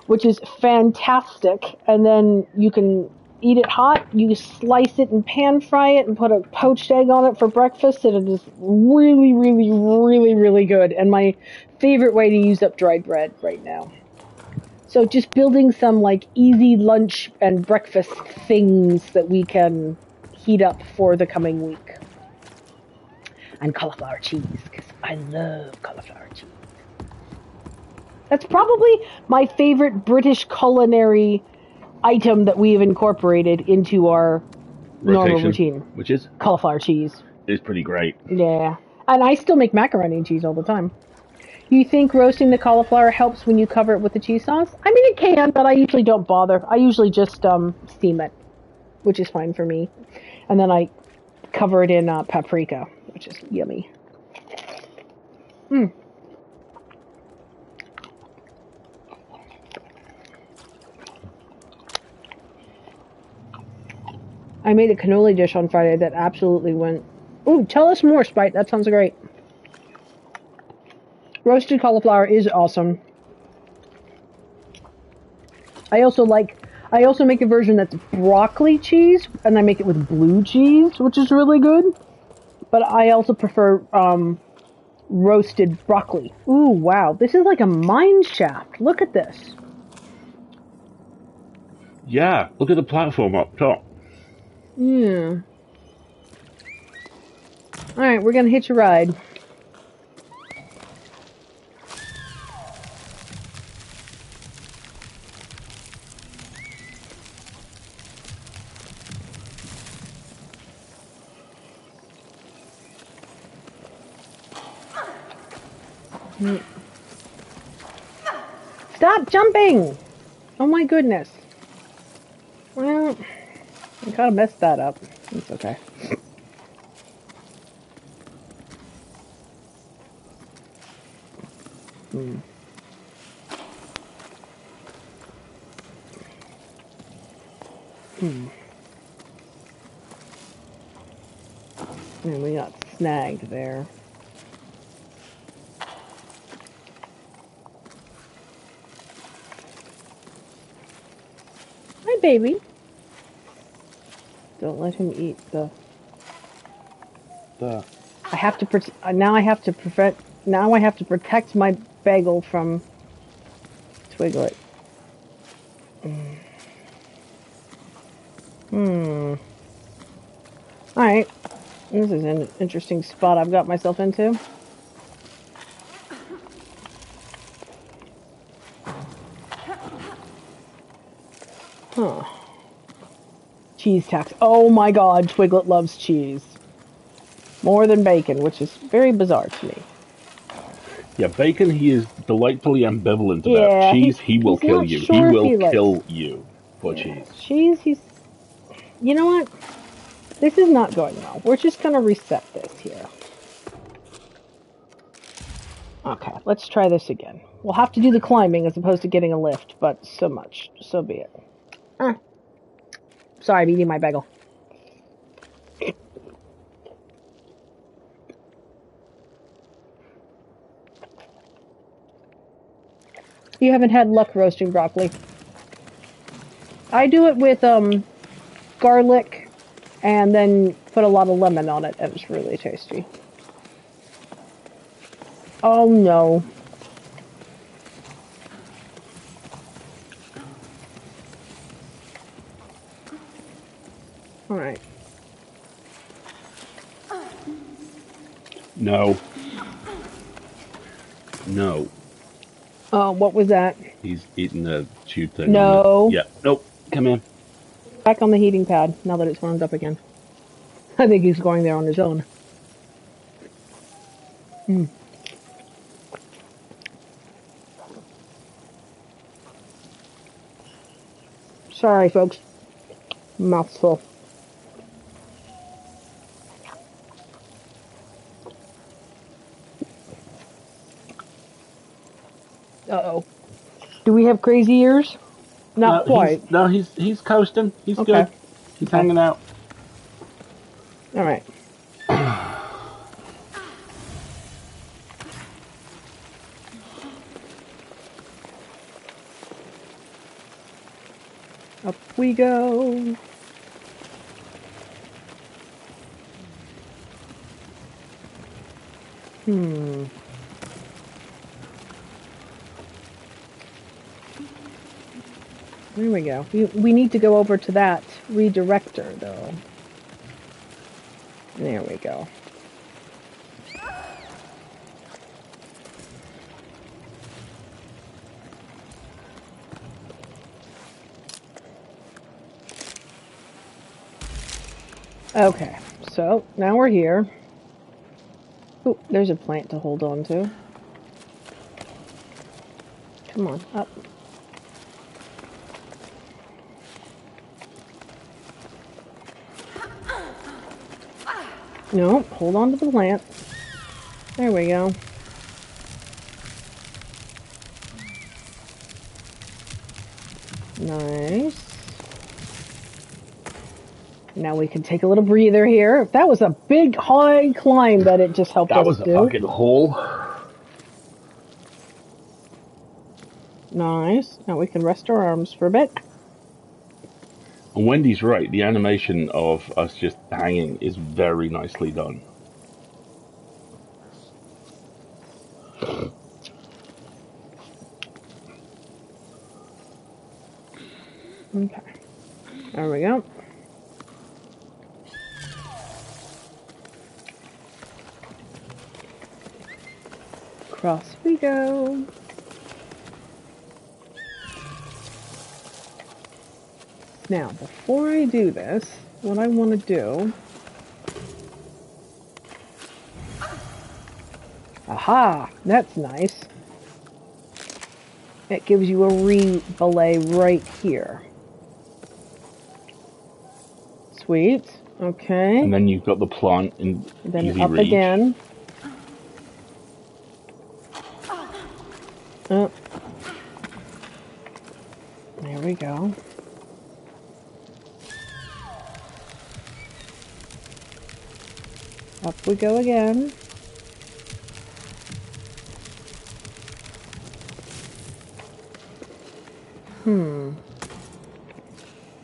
which is fantastic. And then you can eat it hot. You slice it and pan fry it and put a poached egg on it for breakfast, and it is really, really, really, really good. And my favorite way to use up dried bread right now. So just building some easy lunch and breakfast things that we can heat up for the coming week. And cauliflower cheese, because I love cauliflower cheese. That's probably my favorite British culinary item that we have incorporated into our normal routine. Which is? Cauliflower cheese. It's pretty great. Yeah. And I still make macaroni and cheese all the time. You think roasting the cauliflower helps when you cover it with the cheese sauce? I mean, it can, but I usually don't bother. I usually just steam it, which is fine for me. And then I cover it in paprika, which is yummy. I made a cannoli dish on Friday that absolutely went... Ooh, tell us more, Spite. That sounds great. Roasted cauliflower is awesome. I also make a version that's broccoli cheese, and I make it with blue cheese, which is really good. But I also prefer roasted broccoli. Ooh, wow. This is like a mine shaft. Look at this. Yeah, look at the platform up top. Yeah. Alright, we're gonna hitch a ride. Stop jumping! Oh my goodness. Well, I kind of messed that up. It's okay. And we got snagged there. Hi, baby. Don't let him eat the. I have to now. I have to prevent. Now I have to protect my bagel from Twiglet. All right. This is an interesting spot I've got myself into. Huh. Cheese tax. Oh my God, Twiglet loves cheese. More than bacon, which is very bizarre to me. Yeah, bacon he is delightfully ambivalent about. Cheese, he will kill you. He will kill you for cheese. Cheese, You know what? This is not going well. We're just going to reset this here. Okay, let's try this again. We'll have to do the climbing as opposed to getting a lift, but so much. So be it. Sorry, I'm eating my bagel. You haven't had luck roasting broccoli. I do it with garlic and then put a lot of lemon on it, and it's really tasty. Oh no. Alright. No. No. Oh, what was that? He's eating the tube thing. No. Yeah. Nope. Come in. Back on the heating pad, now that it's warmed up again. I think he's going there on his own. Sorry, folks. Mouth's full. Uh-oh. Do we have crazy ears? Not quite. He's coasting. He's Okay. good. He's hanging out. All right. Up we go. There we go. We need to go over to that redirector, though. There we go. Okay, so now we're here. Ooh, there's a plant to hold on to. Come on, up. No, hold on to the plant. There we go. Nice. Now we can take a little breather here. That was a big high climb that it just helped us do. That was a fucking haul. Nice. Now we can rest our arms for a bit. And Wendy's right. The animation of us just hanging is very nicely done. Okay. There we go. Across we go. Now, before I do this, what I want to do... Aha! That's nice. It gives you a re-belay right here. Sweet. Okay. And then you've got the plant in Then easy up reach. again. There we go. Up we go again.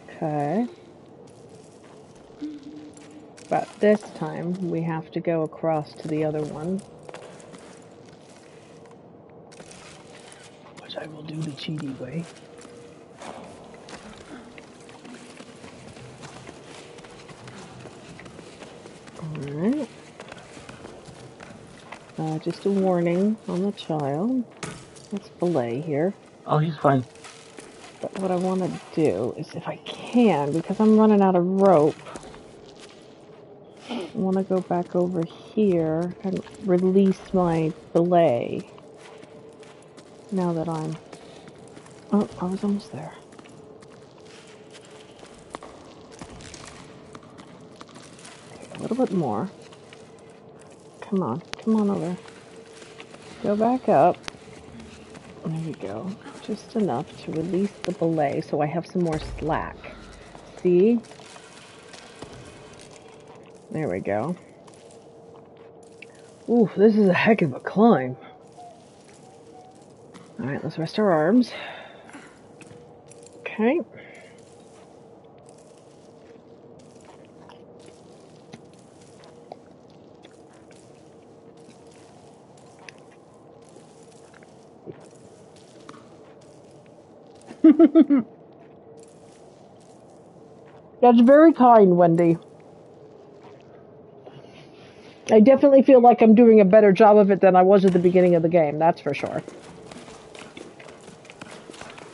Okay. But this time we have to go across to the other one. Which I will do the cheaty way. Alright. Just a warning on the child. Let's belay here. Oh, he's fine. But what I want to do is, if I can, because I'm running out of rope, I want to go back over here and release my belay. Now that I'm... Oh, I was almost there. bit more. Come on over. Go back up. There we go. Just enough to release the belay so I have some more slack. See? There we go. Ooh, this is a heck of a climb. Alright, let's rest our arms. Okay. That's very kind, Wendy. I definitely feel like I'm doing a better job of it than I was at the beginning of the game, that's for sure.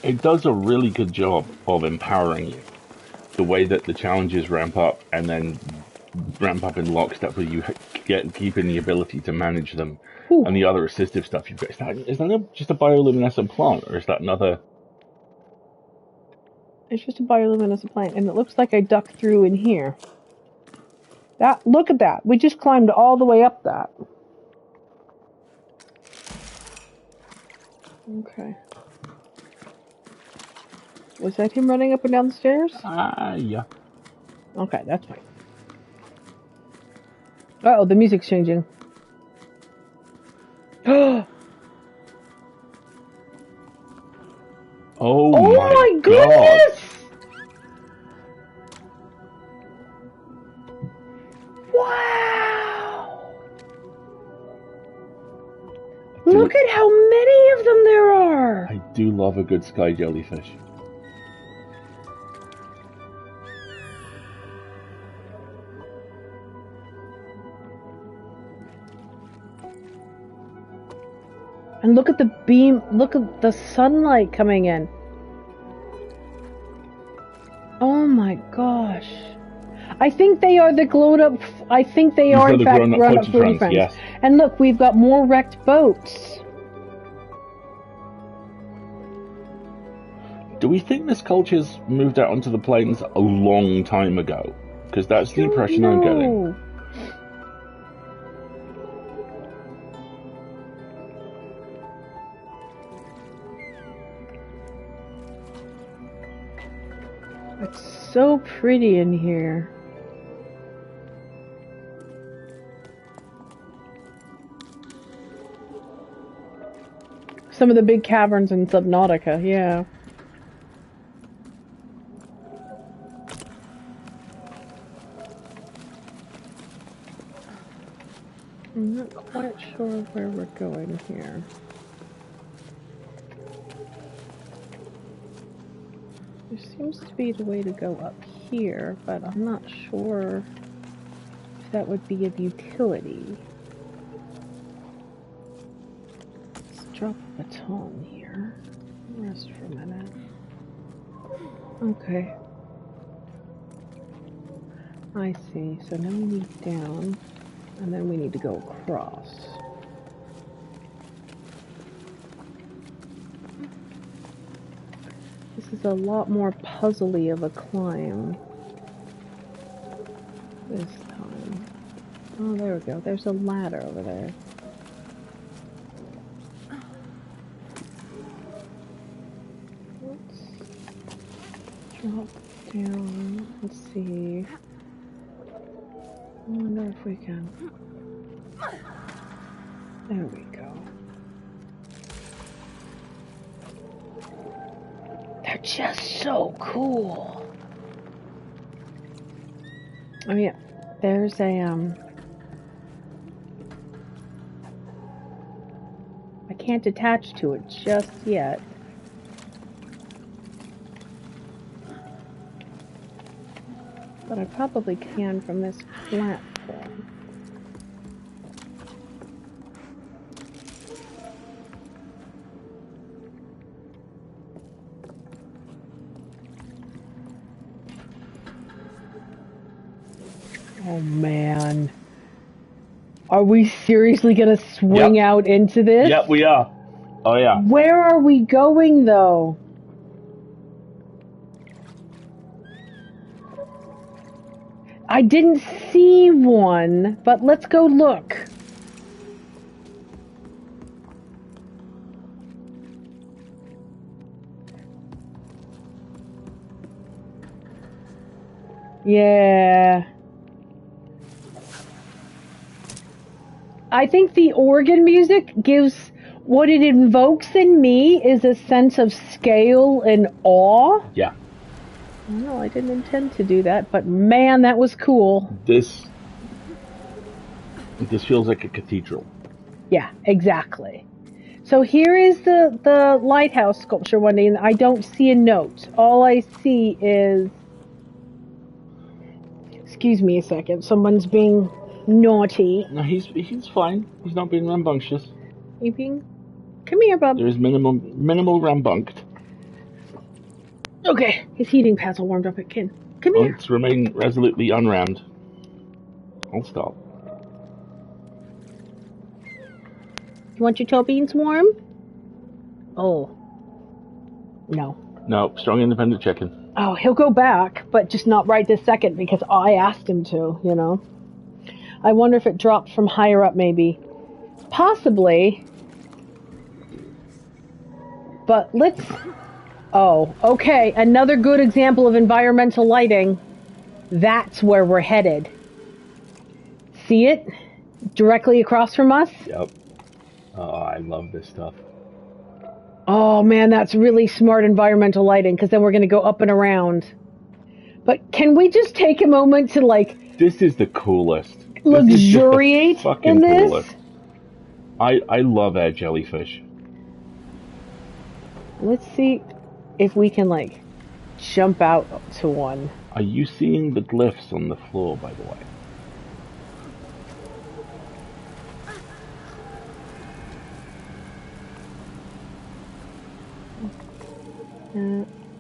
It does a really good job of empowering you. The way that the challenges ramp up and then ramp up in lockstep with you keeping the ability to manage them. Ooh. And the other assistive stuff you've got. Is that just a bioluminescent plant, or is that another? It's just a bioluminescent plant, and it looks like I ducked through in here. Look at that. We just climbed all the way up that. Okay. Was that him running up and down the stairs? Yeah. Okay, that's fine. Uh-oh, the music's changing. Oh my God. goodness! Wow! Look at how many of them there are! I do love a good sky jellyfish. And look at the beam, look at the sunlight coming in. Oh my gosh. I think they are the glowed up, I think they are in fact grown up fruity friends. Yes. And look, we've got more wrecked boats. Do we think this culture's moved out onto the plains a long time ago? Because that's the impression I'm getting. It's so pretty in here. Some of the big caverns in Subnautica, yeah. I'm not quite sure where we're going here. There seems to be the way to go up here, but I'm not sure if that would be of utility. Let's drop a baton here. Rest for a minute. Okay. I see. So now we need down, and then we need to go across. This is a lot more puzzly of a climb this time. Oh, there we go. There's a ladder over there. Let's drop down. Let's see. I wonder if we can. There we go. They're just so cool. Oh yeah, there's a I can't attach to it just yet. But I probably can from this platform. Oh man. Are we seriously gonna swing out into this? Yep, we are. Oh yeah. Where are we going though? I didn't see one, but let's go look. Yeah. I think the organ music gives, what it invokes in me is a sense of scale and awe. Yeah. No, I didn't intend to do that, but man, that was cool. This feels like a cathedral. Yeah, exactly. So here is the lighthouse sculpture, Wendy, and I don't see a note. All I see is... Excuse me a second, someone's being naughty. No, he's fine. He's not being rambunctious. You being... Come here, bub. There is minimal rambunced. Okay, his heating pads all warmed up again. Come here. Let's remain resolutely unrammed. I'll stop. You want your toe beans warm? Oh. No. No, strong independent chicken. Oh, he'll go back, but just not right this second because I asked him to, you know. I wonder if it dropped from higher up, maybe. Possibly. But let's... Oh, okay. Another good example of environmental lighting. That's where we're headed. See it? Directly across from us? Yep. Oh, I love this stuff. Oh man, that's really smart environmental lighting, because then we're going to go up and around. But can we just take a moment to, like... This is the coolest. Luxuriate this is the in this? coolest. I love air jellyfish. Let's see if we can, like, jump out to one. Are you seeing the glyphs on the floor, by the way?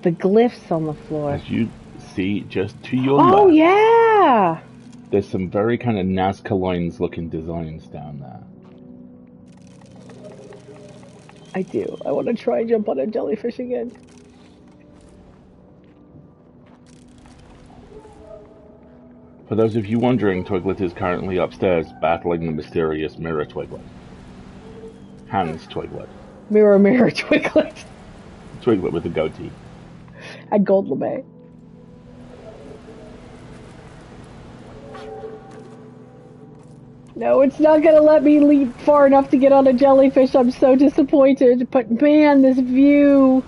The glyphs on the floor. As you see, just to your Oh, left, yeah! there's some very kind of Nazca lines looking designs down there. I do. I want to try and jump on a jellyfish again. For those of you wondering, Twiglet is currently upstairs battling the mysterious Mirror Twiglet. Hans Twiglet. Mirror, mirror, Twiglet. Twiglet with a goatee. And gold lame. No, it's not going to let me leap far enough to get on a jellyfish. I'm so disappointed. But man, this view...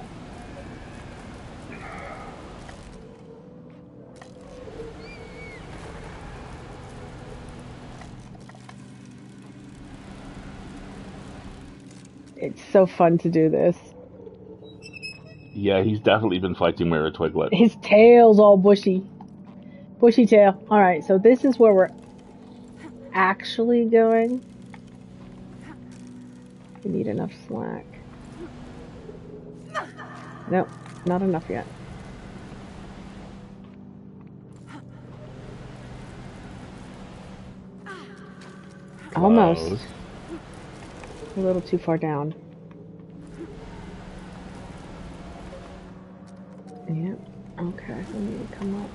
It's so fun to do this. Yeah, he's definitely been fighting Mirror Twiglet. His tail's all bushy. Bushy tail. Alright, so this is where we're actually going. We need enough slack. Nope, not enough yet. Almost. Close. A little too far down. Yep. Okay, we need to come up.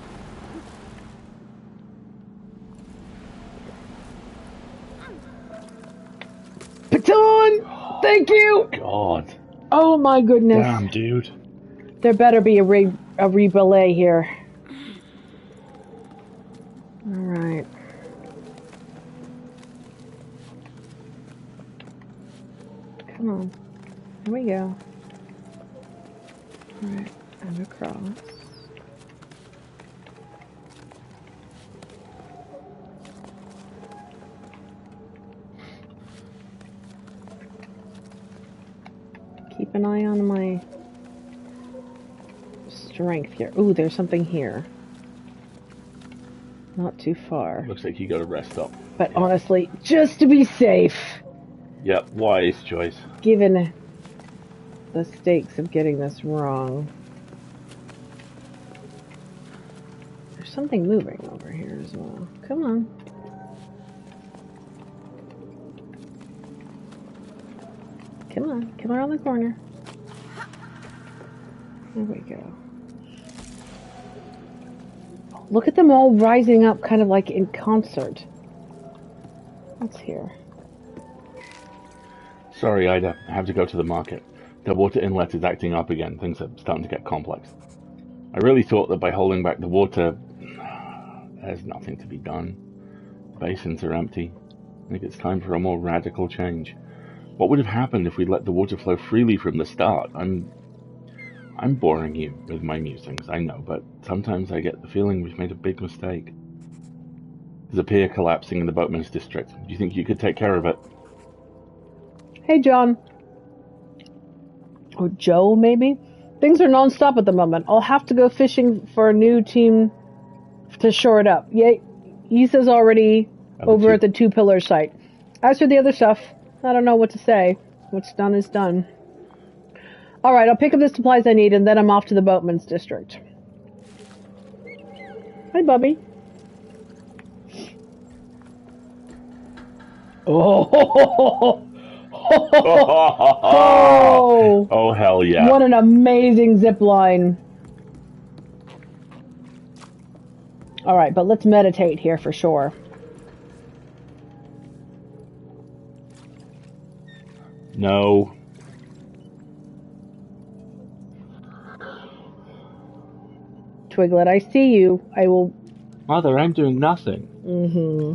Baton! Thank you! God. Oh my goodness. Damn, dude. There better be a relay here. Alright. Come on. Here we go. Alright, and across. Keep an eye on my strength here. Ooh, there's something here. Not too far. Looks like you gotta rest up. But honestly, just to be safe, Yep, wise choice. given the stakes of getting this wrong. There's something moving over here as well. Come on. Come on, come around the corner. There we go. Oh, Look at them all rising up kind of like in concert. What's here? Sorry, Ida. I have to go to the market. The water inlet is acting up again. Things are starting to get complex. I really thought that by holding back the water, there's nothing to be done. The basins are empty. I think it's time for a more radical change. What would have happened if we'd let the water flow freely from the start? I'm boring you with my musings, I know, but sometimes I get the feeling we've made a big mistake. There's a pier collapsing in the boatman's district. Do you think you could take care of it? Hey, John. Or Joe, maybe? Things are non-stop at the moment. I'll have to go fishing for a new team to shore it up. Yeah, Issa's already over at the Two Pillars site. As for the other stuff, I don't know what to say. What's done is done. Alright, I'll pick up the supplies I need, and then I'm off to the boatman's district. Hi, Bubby. Oh! Oh, hell yeah. What an amazing zip line. Alright, but let's meditate here for sure. No. Twiglet, I see you. I will... Mother, I'm doing nothing. Mm-hmm.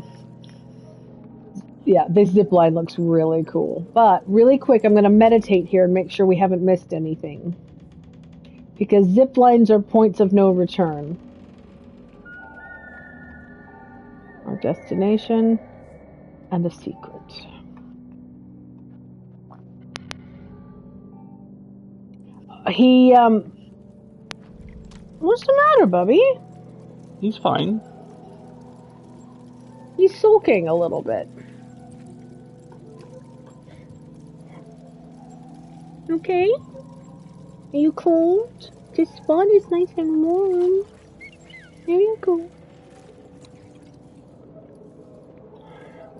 Yeah, this zip line looks really cool. But, really quick, I'm going to meditate here and make sure we haven't missed anything. Because zip lines are points of no return. Our destination and a secret. What's the matter, Bubby? He's fine. He's sulking a little bit. Okay? Are you cold? This spot is nice and warm. There you go.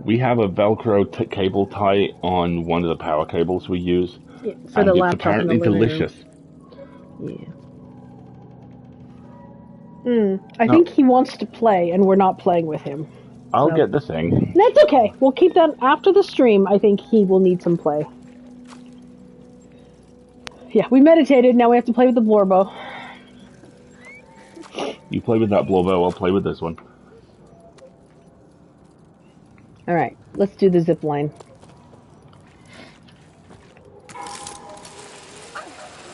We have a Velcro cable tie on one of the power cables we use. Yeah, for the laptop. It's apparently delicious. Yeah. I think he wants to play, and we're not playing with him. I'll get the thing. That's okay. We'll keep that after the stream. I think he will need some play. Yeah, we meditated. Now we have to play with the blorbo. You play with that blowbow, I'll play with this one. Alright, let's do the zip line.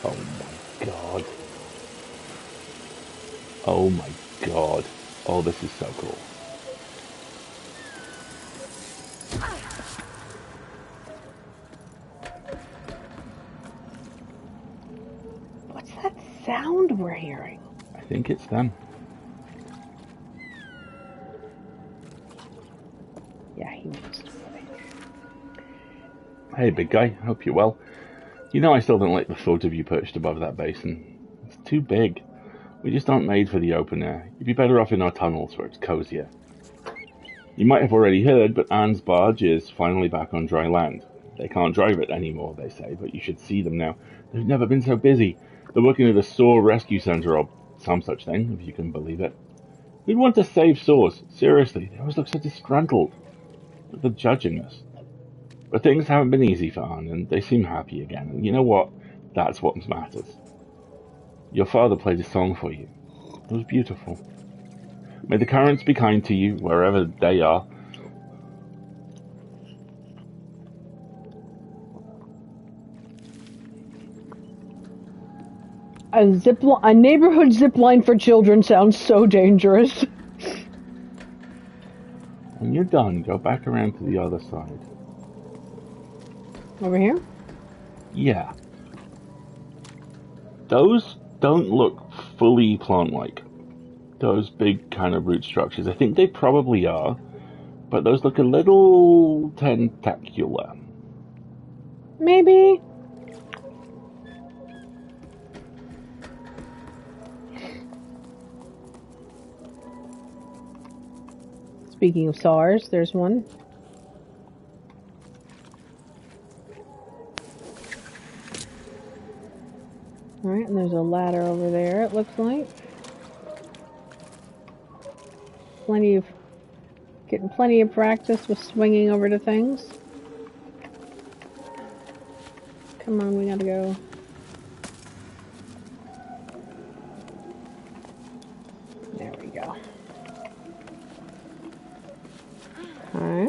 Oh my god. Oh my god. Oh, this is so cool. What's that sound we're hearing? I think it's them. Yeah, he wants to play. Hey, big guy. Hope you're well. You know I still don't like the thought of you perched above that basin. It's too big. We just aren't made for the open air. You'd be better off in our tunnels where it's cozier. You might have already heard, but Anne's barge is finally back on dry land. They can't drive it anymore, they say, but you should see them now. They've never been so busy. They're working at a Saw rescue center or some such thing, if you can believe it. We'd want to save Saws. Seriously, they always look so disgruntled. They're judging us. But things haven't been easy for Anne, and they seem happy again. And you know what? That's what matters. Your father played a song for you. It was beautiful. May the currents be kind to you, wherever they are. A neighborhood zip line for children sounds so dangerous. When you're done, go back around to the other side. Over here? Yeah. Those don't look fully plant-like. Those big kind of root structures. I think they probably are, but those look a little tentacular. Maybe. Speaking of SARS, there's one. Alright, and there's a ladder over there, it looks like. getting plenty of practice with swinging over to things. Come on, we gotta go. There we go. Okay.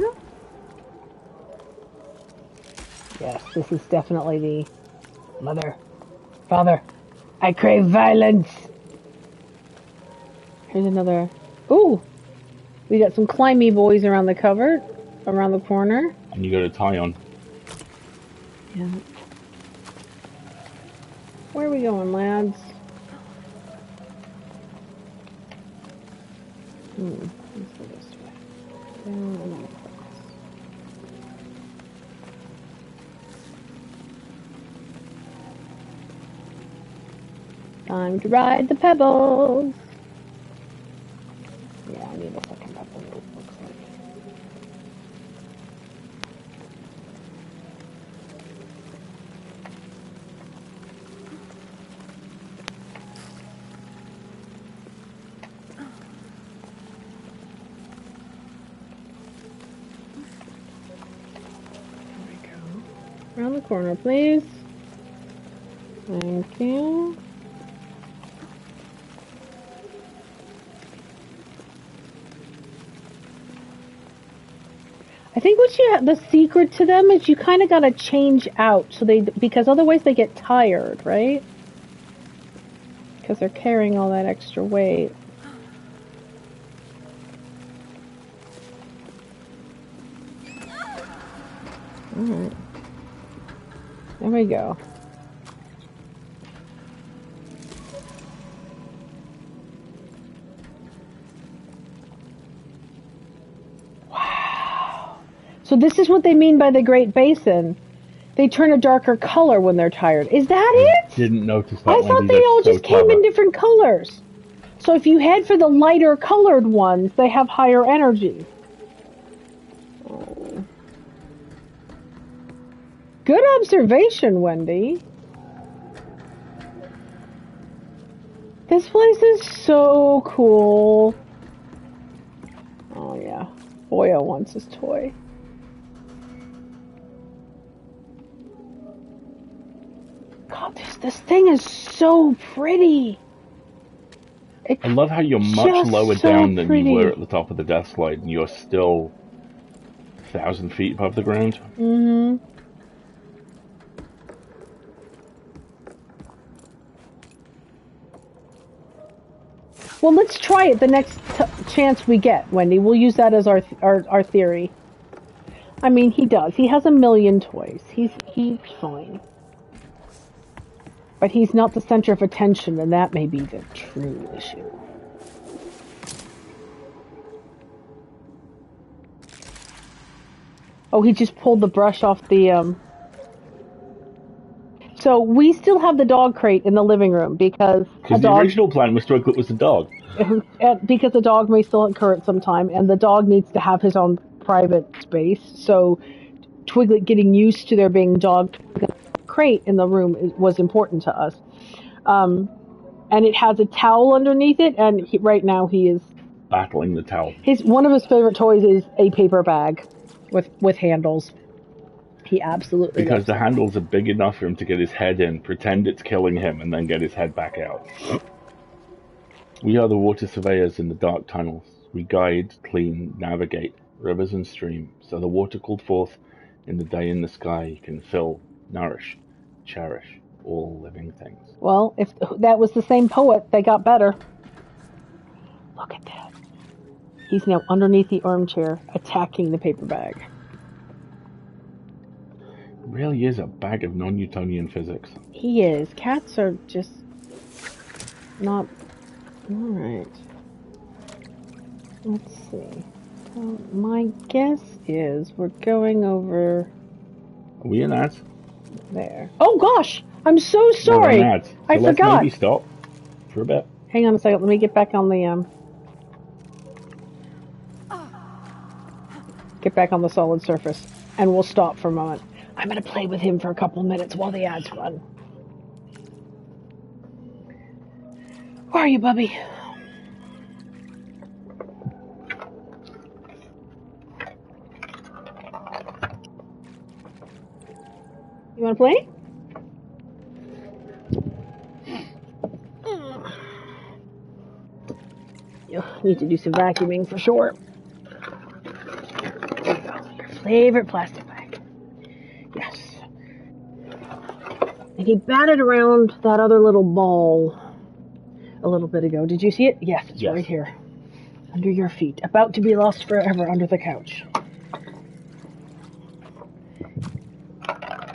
Yes, this is definitely the mother, father, I crave violence. Here's another. Ooh, we got some climby boys around the cupboard, around the corner. And you got a tie on. Yeah. Where are we going, lads? Let's go this way. Down and across. Time to ride the pebbles. Yeah, I need a second pebble, it looks like. There we go. Around the corner, please. Thank you. I think the secret to them is you kind of got to change out because otherwise they get tired, right? Because they're carrying all that extra weight. Alright. There we go. Wow. So this is what they mean by the Great Basin. They turn a darker color when they're tired. Is that it? Didn't notice that. I thought they all just came in different colors. So if you head for the lighter colored ones, they have higher energy. Oh. Good observation, Wendy. This place is so cool. Oh yeah, Boyo wants his toy. God, this thing is so pretty. I love how you're much lower down than you were at the top of the death slide, and you're still 1,000 feet above the ground. Mm-hmm. Well, let's try it the next chance we get, Wendy. We'll use that as our theory. I mean, he does. He has a million toys. He's fine. But he's not the center of attention, and that may be the true issue. Oh, he just pulled the brush off the, So we still have the dog crate in the living room because the original plan was Twiglet was the dog. Because the dog may still occur at some time, and the dog needs to have his own private space. So Twiglet getting used to there being dog crate in the room was important to us. And it has a towel underneath it, and right now he is battling the towel. One of his favorite toys is a paper bag with handles. He absolutely because the it. handles are big enough for him to get his head in, pretend it's killing him, and then get his head back out. We are the water surveyors in the dark tunnels. We guide, clean, navigate rivers and streams, so the water called forth in the day in the sky can fill, nourish, cherish all living things. Well, if that was the same poet, they got better. Look at that. He's now underneath the armchair, attacking the paper bag. It really is a bag of non-Newtonian physics. He is. Cats are just not... Alright. Let's see. My guess is we're going over... Are we in ads? There. Oh gosh! I'm so sorry! We're in ads. So I forgot! Let's maybe stop for a bit. Hang on a second, let me get back on the... Get back on the solid surface. And we'll stop for a moment. I'm going to play with him for a couple minutes while the ads run. Where are you, Bubby? You want to play? You need to do some vacuuming for sure. There you go. Your favorite plastic bag. Yes. And he batted around that other little ball a little bit ago. Did you see it? Yes, it's right here. Under your feet. About to be lost forever under the couch.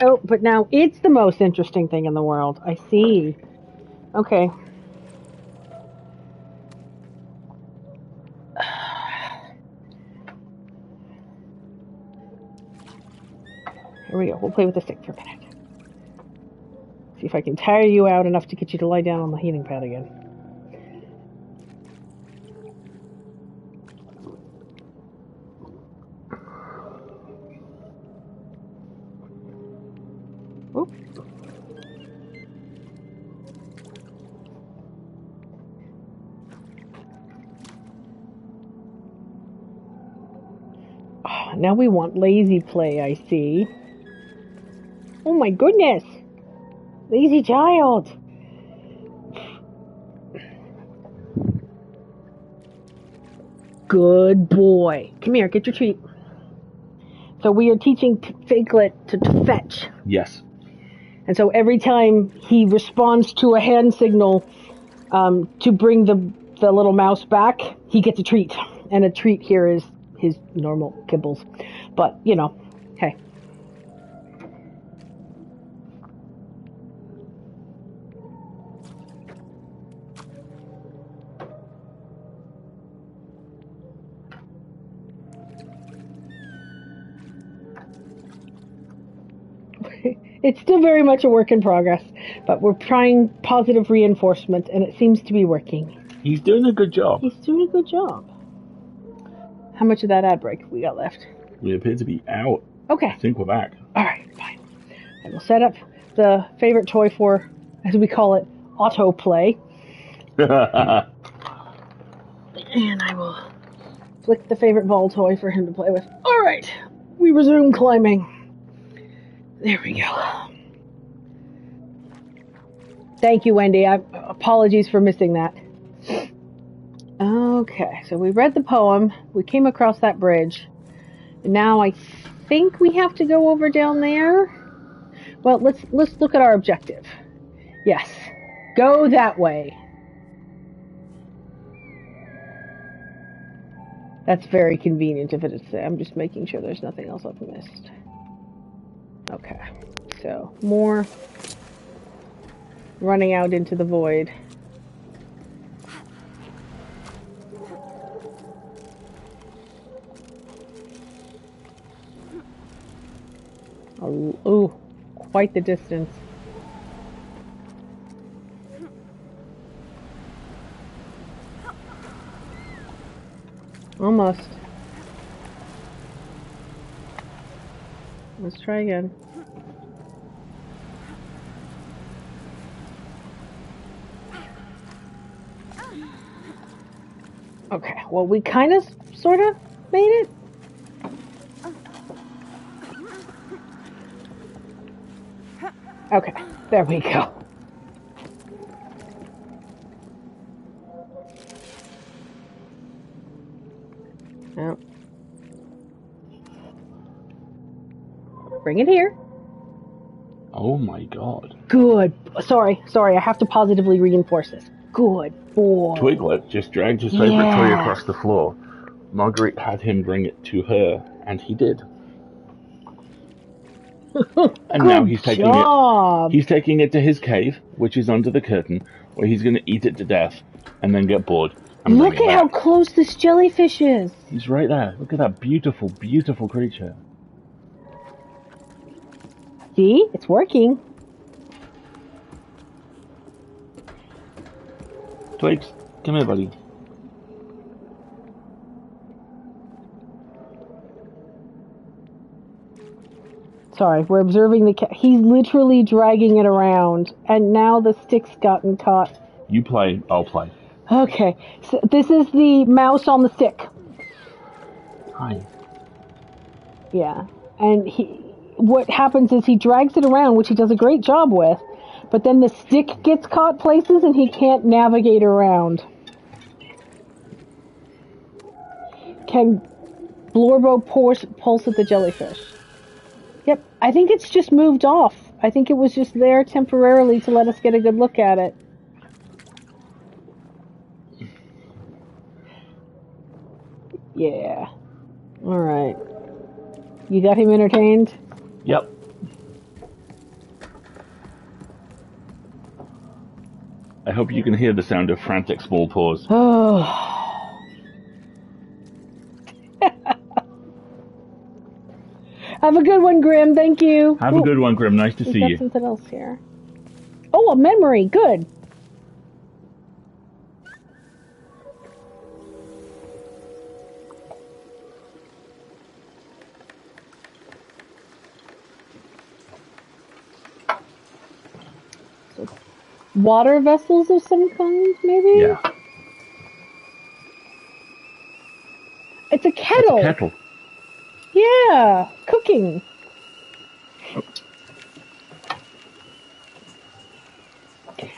Oh, but now it's the most interesting thing in the world. I see. Okay. Here we go. We'll play with the stick for a minute. See if I can tire you out enough to get you to lie down on the heating pad again. Oop. Oh, now we want lazy play, I see. Oh my goodness! Lazy child! Good boy. Come here, get your treat. So we are teaching Figlet to fetch. Yes. And so every time he responds to a hand signal to bring the little mouse back, he gets a treat. And a treat here is his normal kibbles. But, you know, hey. It's still very much a work in progress, but we're trying positive reinforcement, and it seems to be working. He's doing a good job. He's doing a good job. How much of that ad break we got left? We appear to be out. Okay. I think we're back. All right, fine. I will set up the favorite toy for, as we call it, autoplay. And I will flick the favorite ball toy for him to play with. All right, we resume climbing. There we go. Thank you, Wendy. Apologies for missing that. Okay, so we read the poem. We came across that bridge. And now I think we have to go over down there. Well, let's look at our objective. Yes, go that way. That's very convenient if it is. I'm just making sure there's nothing else I've missed. Okay, so more running out into the void. Oh, quite the distance. Almost. Let's try again. Okay, well, we kind of, sort of made it. Okay, there we go. Oh. Bring it here. Oh my god. Good. Sorry, I have to positively reinforce this. Good boy. Twiglet just dragged his favorite toy across the floor. Marguerite had him bring it to her, and he did. And now he's taking it. He's taking it to his cave, which is under the curtain, where he's going to eat it to death, and then get bored. And look at how close this jellyfish is. He's right there. Look at that beautiful, beautiful creature. See, it's working. Twigs, come here, buddy. Sorry, we're observing the cat. He's literally dragging it around, and now the stick's gotten caught. You play, I'll play. Okay, so this is the mouse on the stick. Hi. Yeah, and what happens is he drags it around, which he does a great job with, but then the stick gets caught places and he can't navigate around. Can Blorbo pulse at the jellyfish? Yep, I think it's just moved off. I think it was just there temporarily to let us get a good look at it. Yeah. Alright. You got him entertained? Yep. I hope you can hear the sound of frantic small paws. Oh. Have a good one, Grim. Thank you. Have a good one, Grim. Nice to see got you. Something else here. Oh, a memory. Good. Water vessels of some kind, maybe? Yeah. It's a kettle. It's a kettle. Yeah, cooking.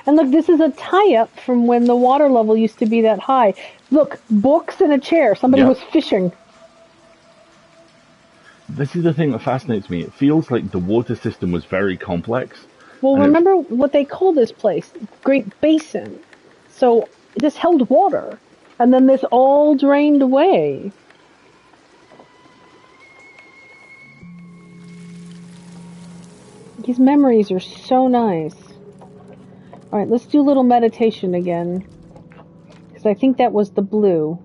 And look, this is a tie-up from when the water level used to be that high. Look, books and a chair. Somebody was fishing. This is the thing that fascinates me. It feels like the water system was very complex. Well, remember what they call this place? Great Basin. So this held water. And then this all drained away. These memories are so nice. Alright, let's do a little meditation again. Because I think that was the blue.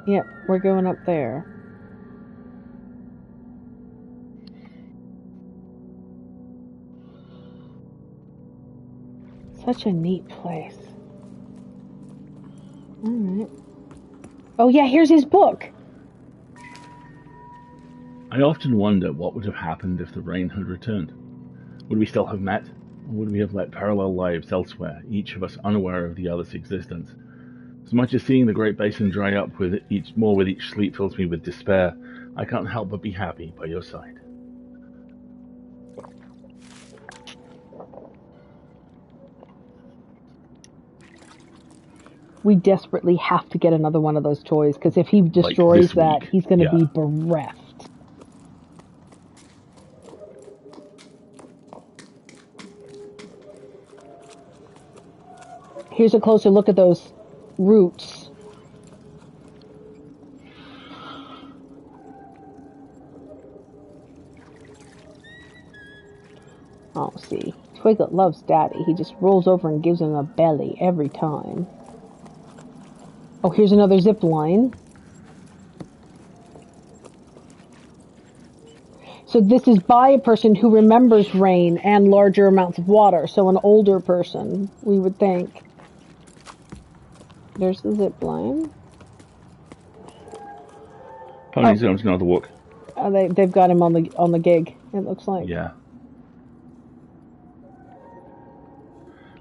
Yep, we're going up there. Such a neat place. Alright. Oh yeah, here's his book! I often wonder what would have happened if the rain had returned. Would we still have met? Or would we have led parallel lives elsewhere, each of us unaware of the other's existence? As much as seeing the Great Basin dry up with each sleep fills me with despair, I can't help but be happy by your side. We desperately have to get another one of those toys, because if he destroys that, he's going to be bereft. Here's a closer look at those roots. Oh, see. Twiglet loves Daddy. He just rolls over and gives him a belly every time. Oh, here's another zip line. So this is by a person who remembers rain and larger amounts of water. So an older person, we would think. There's the zip line. Pony's going to walk. They've got him on the gig, it looks like. Yeah.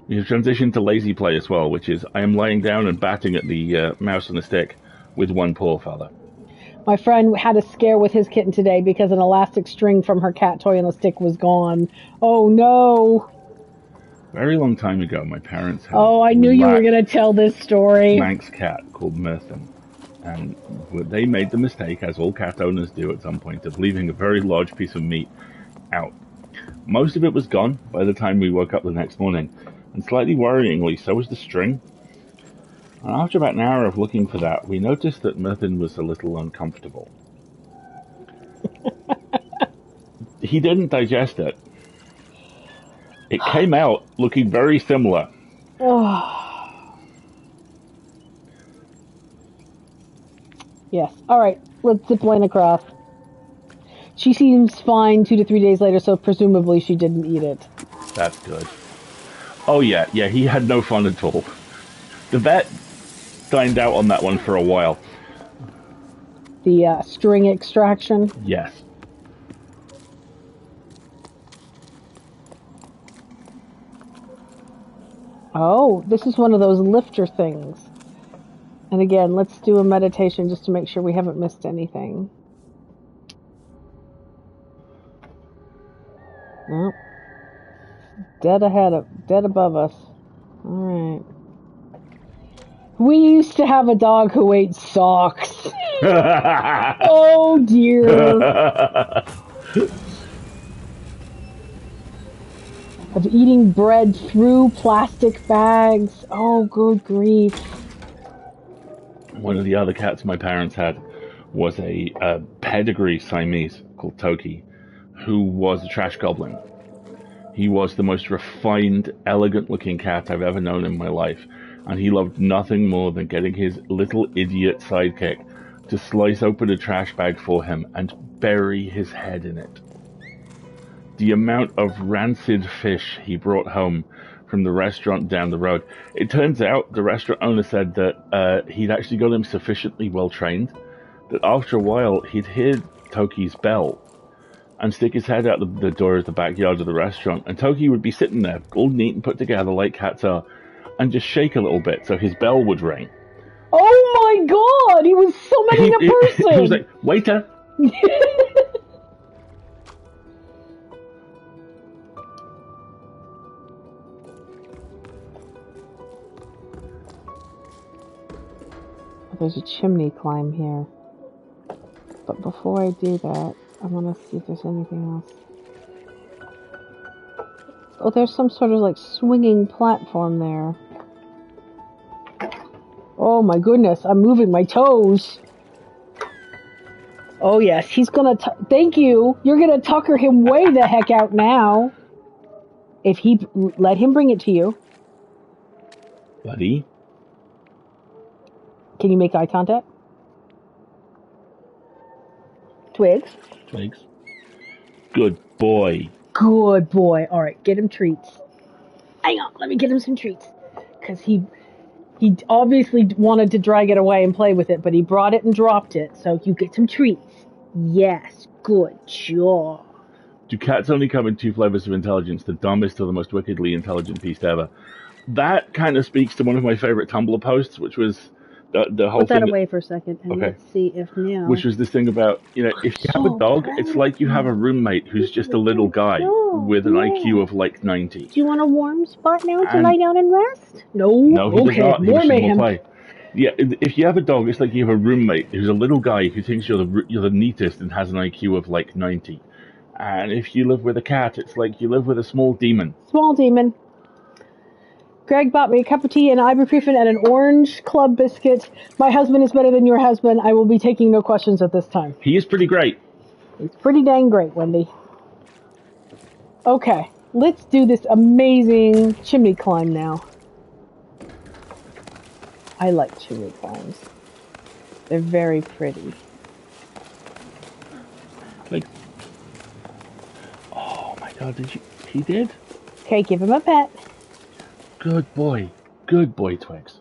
We have transitioned to lazy play as well, which is I am lying down and batting at the mouse and the stick with one paw, Father. My friend had a scare with his kitten today because an elastic string from her cat toy on the stick was gone. Oh no! Very long time ago, my parents had I knew you were going to tell this story. Manx cat called Merton. And they made the mistake, as all cat owners do at some point, of leaving a very large piece of meat out. Most of it was gone by the time we woke up the next morning. And slightly worryingly, so was the string. And after about an hour of looking for that, we noticed that Merton was a little uncomfortable. He didn't digest it. It came out looking very similar. Yes. Alright, let's zip line across. She seems fine 2 to 3 days later, so presumably she didn't eat it. That's good. Oh yeah, he had no fun at all. The vet dined out on that one for a while. The string extraction? Yes. Oh, this is one of those lifter things. And again, let's do a meditation just to make sure we haven't missed anything. Nope. Dead above us. Alright. We used to have a dog who ate socks. Oh dear. Of eating bread through plastic bags. Oh, good grief. One of the other cats my parents had was a pedigree Siamese called Toki, who was a trash goblin. He was the most refined, elegant-looking cat I've ever known in my life, and he loved nothing more than getting his little idiot sidekick to slice open a trash bag for him and bury his head in it. The amount of rancid fish he brought home from the restaurant down the road. It turns out the restaurant owner said that he'd actually got him sufficiently well trained that after a while he'd hear Toki's bell and stick his head out the door of the backyard of the restaurant, and Toki would be sitting there, all neat and put together like cats are, and just shake a little bit so his bell would ring. Oh my god! He was summoning a person! He was like, waiter! There's a chimney climb here. But before I do that, I want to see if there's anything else. Oh, there's some sort of like swinging platform there. Oh my goodness, I'm moving my toes. Oh yes, he's gonna thank you. You're gonna tucker him way the heck out now. If he let him bring it to you. Buddy? Can you make eye contact? Twigs. Good boy. Good boy. All right, get him treats. Hang on, let me get him some treats. Because he obviously wanted to drag it away and play with it, but he brought it and dropped it. So you get some treats. Yes, good job. Do cats only come in two flavors of intelligence, the dumbest or the most wickedly intelligent beast ever? That kind of speaks to one of my favorite Tumblr posts, which was the whole Put thing. that away for a second, and Okay. let's see if now. Which was this thing about, if you have a dog, it's like you have a roommate who's just a little guy with an IQ of like 90. Do you want a warm spot now to And- lie down and rest? No. No, he does not. He More wishes more mayhem. play. Yeah, if you have a dog, it's like you have a roommate who's a little guy who thinks you're the neatest and has an IQ of like 90. And if you live with a cat, it's like you live with a small demon. Small demon. Greg bought me a cup of tea and ibuprofen and an orange club biscuit. My husband is better than your husband. I will be taking no questions at this time. He is pretty great. It's pretty dang great, Wendy. Okay, let's do this amazing chimney climb now. I like chimney climbs. They're very pretty. Like, oh my god, he did? Okay, give him a pet. Good boy, Twigs.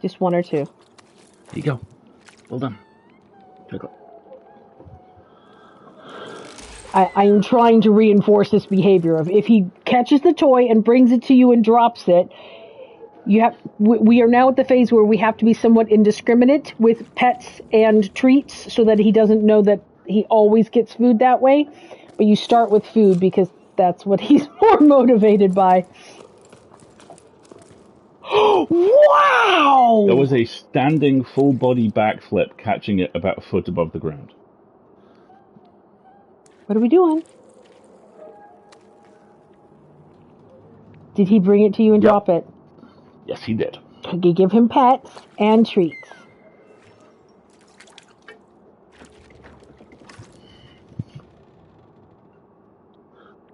Just one or two. Here you go. Well done. Chocolate. I'm trying to reinforce this behavior of if he catches the toy and brings it to you and drops it, we are now at the phase where we have to be somewhat indiscriminate with pets and treats so that he doesn't know that he always gets food that way. But you start with food because that's what he's more motivated by. Wow! There was a standing full body backflip catching it about a foot above the ground. What are we doing? Did he bring it to you and drop it? Yes, he did. Okay, give him pets and treats.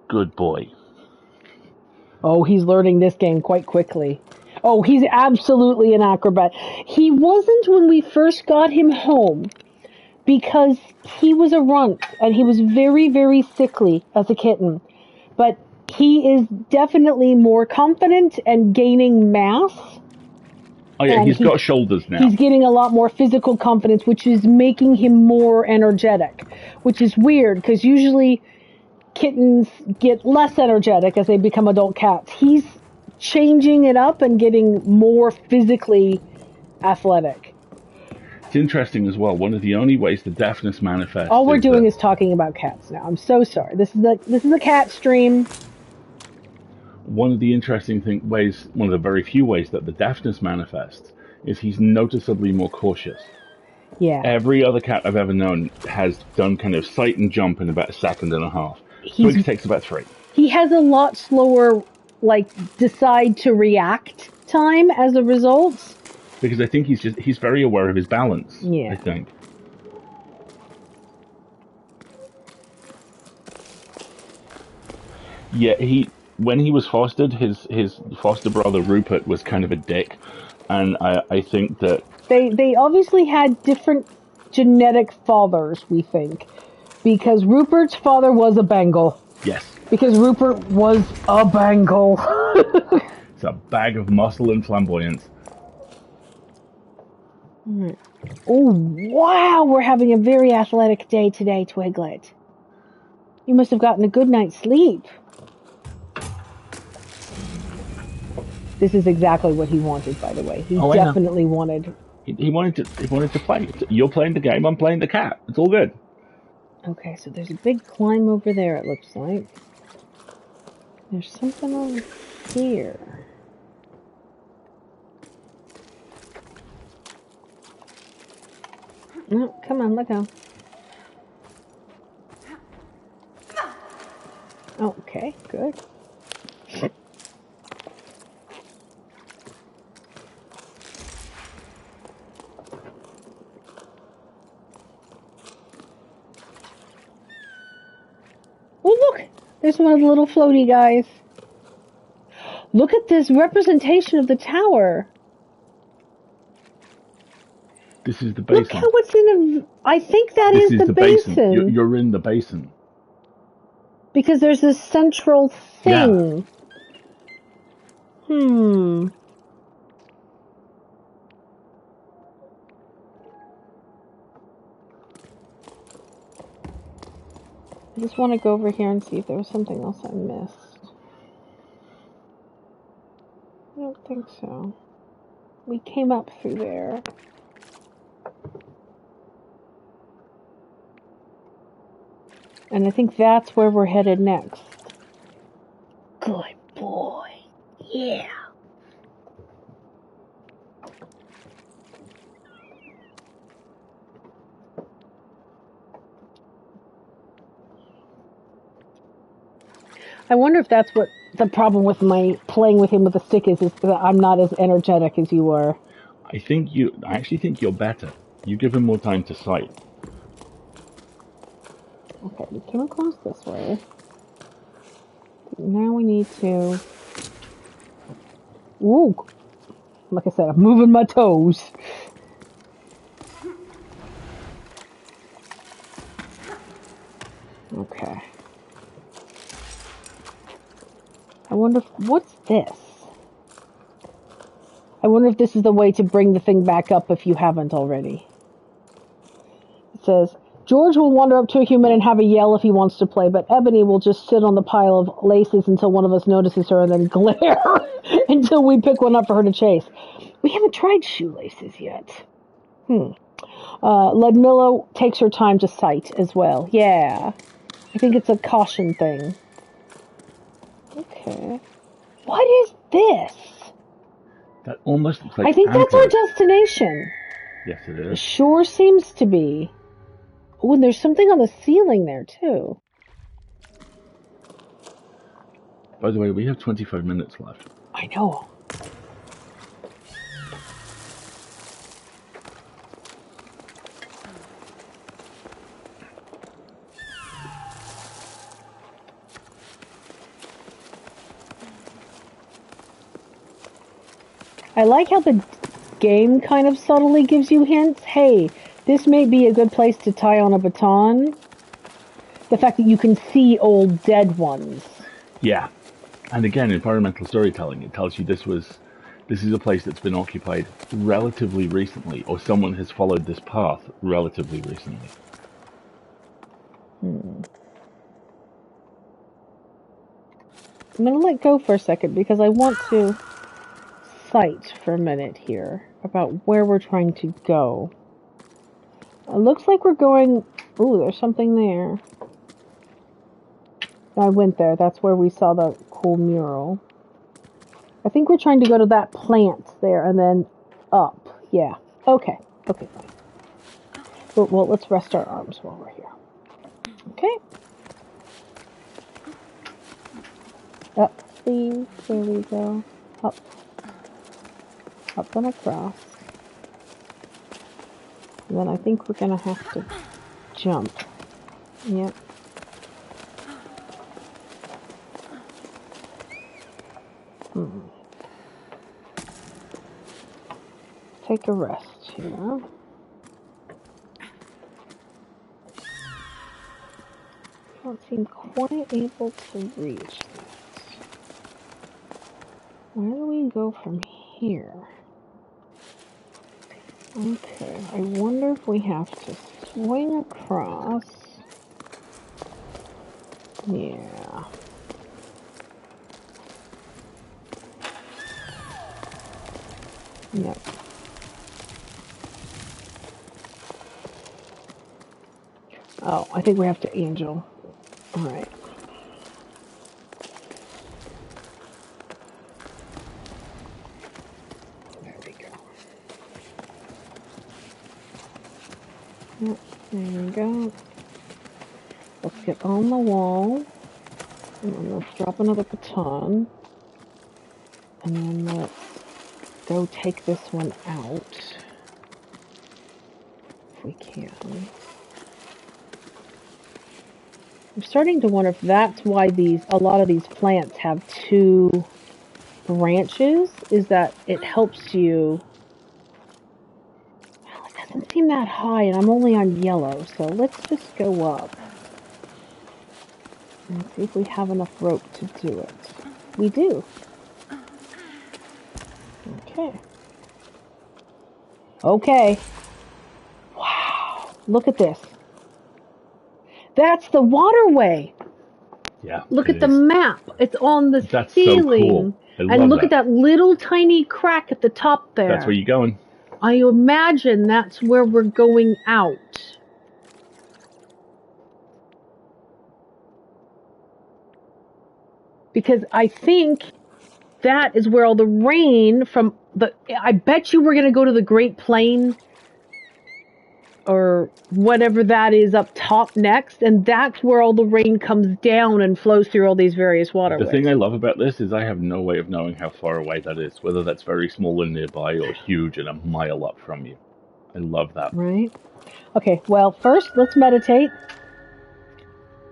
Good boy. Oh, he's learning this game quite quickly. Oh, he's absolutely an acrobat. He wasn't when we first got him home because he was a runt and he was very, very sickly as a kitten. But he is definitely more confident and gaining mass. Oh yeah, And he's got shoulders now. He's getting a lot more physical confidence, which is making him more energetic, which is weird because usually kittens get less energetic as they become adult cats. He's changing it up and getting more physically athletic. It's interesting as well. One of the only ways the deafness manifests. All we're doing is talking about cats now. I'm so sorry. This is a cat stream. One of the interesting ways, one of the very few ways that the deafness manifests is he's noticeably more cautious. Yeah. Every other cat I've ever known has done kind of sight and jump in about a second and a half. Twigs takes about 3. He has a lot slower, decide to react time as a result. Because I think he's very aware of his balance. Yeah. I think. Yeah, when he was fostered, his foster brother Rupert was kind of a dick, and I think that they obviously had different genetic fathers, we think, because Rupert's father was a Bengal. Yes. Because Rupert was a Bengal. It's a bag of muscle and flamboyance. Oh, wow, we're having a very athletic day today, Twiglet. You must have gotten a good night's sleep. This is exactly what he wanted, by the way. He definitely wanted... He wanted to play. You're playing the game, I'm playing the cat. It's all good. Okay, so there's a big climb over there, it looks like. There's something over here. No, come on, let go. Okay, good. Oh, look! There's one of the little floaty guys. Look at this representation of the tower. This is the basin. Look how it's in a... I think that is the basin. You're in the basin. Because there's this central thing. Yeah. I just want to go over here and see if there was something else I missed. I don't think so. We came up through there. And I think that's where we're headed next. Good boy. Yeah. I wonder if that's what the problem with my playing with him with the stick is that I'm not as energetic as you are. I actually think you're better. You give him more time to sight. Okay, we came across this way. Now we need to... Ooh! Like I said, I'm moving my toes. Okay. I wonder what's this? I wonder if this is the way to bring the thing back up if you haven't already. It says, George will wander up to a human and have a yell if he wants to play, but Ebony will just sit on the pile of laces until one of us notices her and then glare until we pick one up for her to chase. We haven't tried shoelaces yet. Ludmilla takes her time to sight as well. Yeah. I think it's a caution thing. Okay. What is this? That almost looks like I think that's our destination. Yes, it It is. sure seems to be. Oh, and there's something on the ceiling there, too. By the way, we have 25 minutes left. I know. I like how the game kind of subtly gives you hints. Hey, this may be a good place to tie on a baton. The fact that you can see old dead ones. Yeah. And again, environmental storytelling, it tells you this is a place that's been occupied relatively recently, or someone has followed this path relatively recently. I'm going to let go for a second because I want to sight for a minute here about where we're trying to go. It looks like we're going... Ooh, there's something there. I went there. That's where we saw the cool mural. I think we're trying to go to that plant there and then up. Yeah. Okay. Okay, fine. Well, let's rest our arms while we're here. Okay. Up, please. There we go. Up. Up and across. And then I think we're going to have to jump. Yep. Take a rest here. Don't seem quite able to reach this. Where do we go from here? Okay, I wonder if we have to swing across. Yeah. Yep. Oh, I think we have to angel. Alright. There we go. Yep, there we go. Let's get on the wall. And then let's drop another baton. And then let's go take this one out. If we can. I'm starting to wonder if that's why a lot of these plants have two branches, is that it helps you. Well, it doesn't seem that high, and I'm only on yellow, so let's just go up and see if we have enough rope to do it. We do. Okay. Okay. Wow. Look at this. That's the waterway. Yeah. Look at the map. It's on the That's ceiling. So cool. And look at that little tiny crack at the top there. That's where you're going. I imagine that's where we're going out. Because I think that is where all the rain from the... I bet you we're going to go to the Great Plain or whatever that is up top next, and that's where all the rain comes down and flows through all these various waterways. The thing I love about this is I have no way of knowing how far away that is, whether that's very small and nearby or huge and a mile up from you. I love that. Right. Okay, well, first, let's meditate.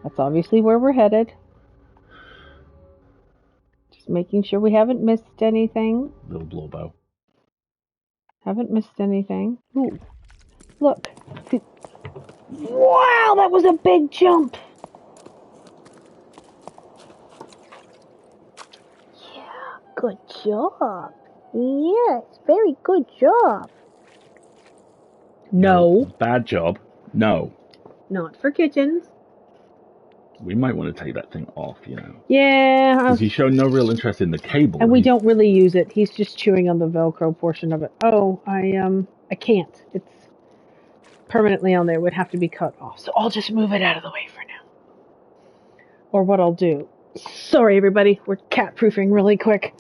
That's obviously where we're headed. Just making sure we haven't missed anything. Little blowbow. Haven't missed anything. Ooh. Look. Wow, that was a big jump. Yeah, good job. Yes, very good job. No. Bad job. No. Not for kitchens. We might want to take that thing off, you know. Yeah. Because he's shown no real interest in the cable. And we don't really use it. He's just chewing on the Velcro portion of it. Oh, I can't. It's permanently on there. It would have to be cut off. So I'll just move it out of the way for now. Or what I'll do. Sorry, everybody. We're cat-proofing really quick.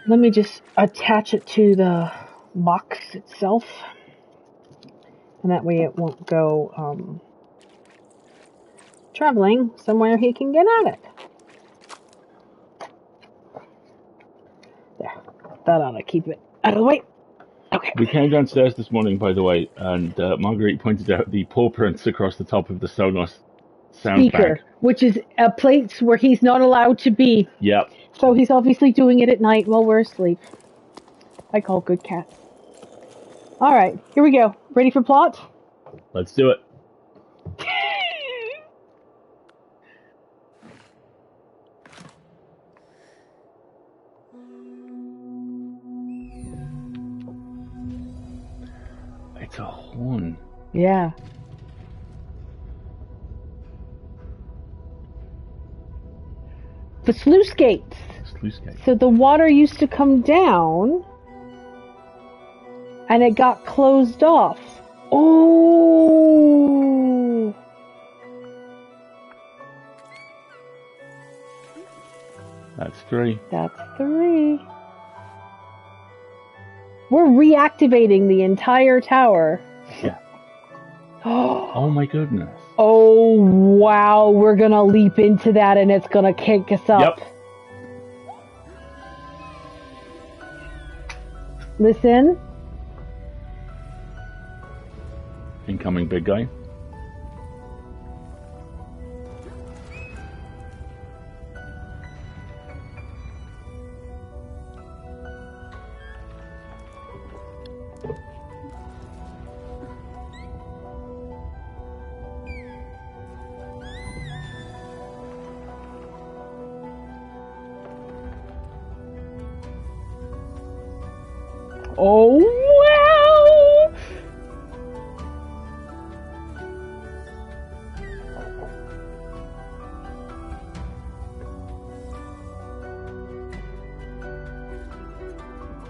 Let me just attach it to the box itself. And that way it won't go traveling somewhere he can get at it. There. That ought to keep it out of the way. Okay. We came downstairs this morning, by the way, and Marguerite pointed out the paw prints across the top of the Sonos sound Speaker, bag. which is a place where he's not allowed to be. Yep. So he's obviously doing it at night while we're asleep. I call good cats. All right, here we go. Ready for plot? Let's do it. It's a horn. Yeah. the sluice gates. Sluice gate. So the water used to come down, and it got closed off. Oh! That's 3. That's 3. We're reactivating the entire tower. Yeah. Oh my goodness. Oh, wow. We're going to leap into that and it's going to kick us up. Yep. Listen. Incoming big guy. Oh, wow!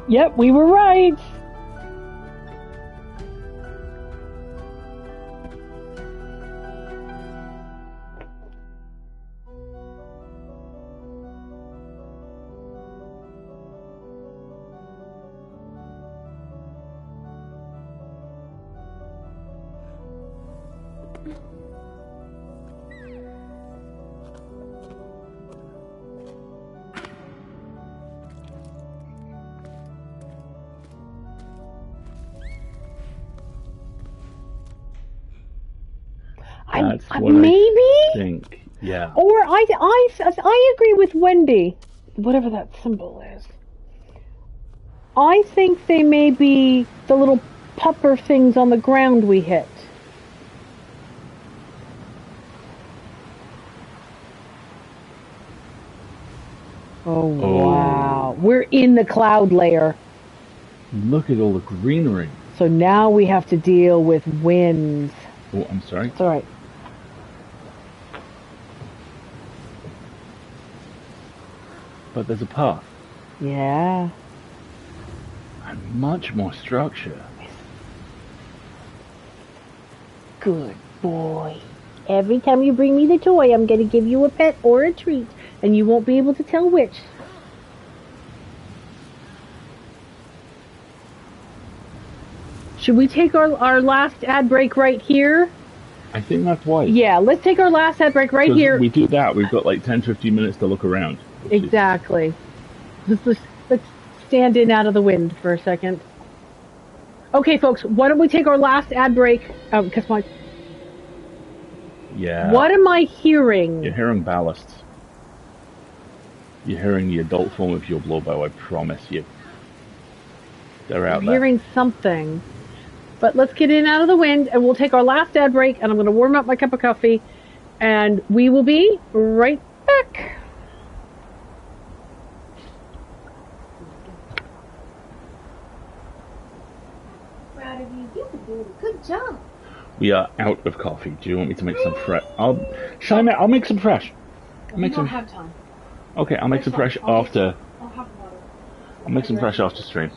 Yep, we were right. That's what maybe? I think. Yeah. Or I agree with Wendy, whatever that symbol is. I think they may be the little pupper things on the ground we hit. Oh, wow. We're in the cloud layer. Look at all the greenery. So now we have to deal with winds. Oh, I'm sorry. It's all right. But there's a path. Yeah. And much more structure. Good boy. Every time you bring me the toy, I'm going to give you a pet or a treat, and you won't be able to tell which. Should we take our last ad break right here? I think that's wise. Yeah, let's take our last ad break right here. We do that, we've got like 10-15 minutes to look around. Exactly. Let's stand in out of the wind for a second. Okay, folks, why don't we take our last ad break? Because my... Yeah. What am I hearing? You're hearing ballasts. You're hearing the adult form of your blowbow, I promise you. They're out there. I'm hearing something. But let's get in out of the wind, and we'll take our last ad break, and I'm going to warm up my cup of coffee, and we will be right back. Proud of you. You did a good job. We are out of coffee. Do you want me to make some fresh? I'll make some fresh. We don't have time. Okay, I'll make some fresh after. I'll have water. I'll make some fresh after stream.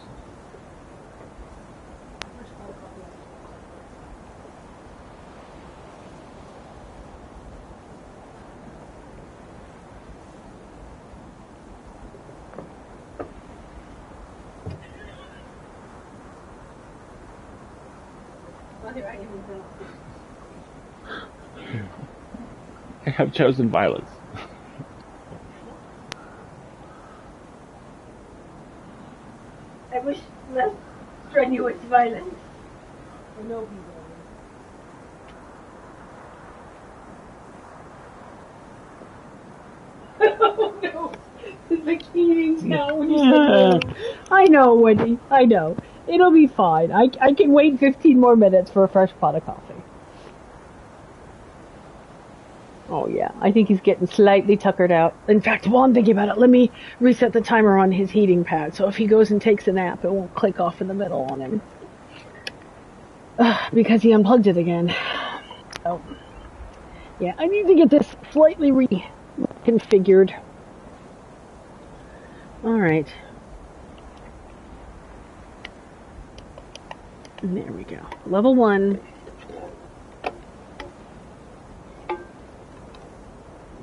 I have chosen violence. I wish less strenuous violence. Or no violence. Oh no! It's like eating now when you said no. I know, Wendy. I know. It'll be fine. I can wait 15 more minutes for a fresh pot of coffee. Oh, yeah. I think he's getting slightly tuckered out. In fact, while I'm thinking about it, let me reset the timer on his heating pad. So if he goes and takes a nap, it won't click off in the middle on him. Because he unplugged it again. Oh. Yeah, I need to get this slightly reconfigured. Alright. There we go. Level 1.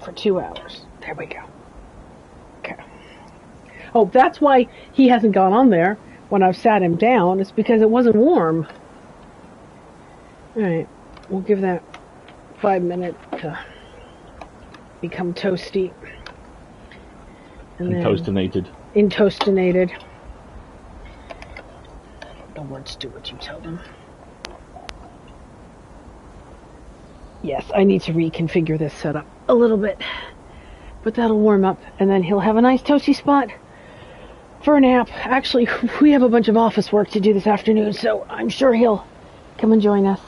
For 2 hours. There we go. Okay. Oh, that's why he hasn't gone on there when I've sat him down. It's because it wasn't warm. Alright. We'll give that 5 minutes to become toasty. And toastinated. Intoastinated. The words do what you tell them. Yes, I need to reconfigure this setup a little bit. But that'll warm up, and then he'll have a nice toasty spot for a nap. Actually, we have a bunch of office work to do this afternoon, so I'm sure he'll come and join us.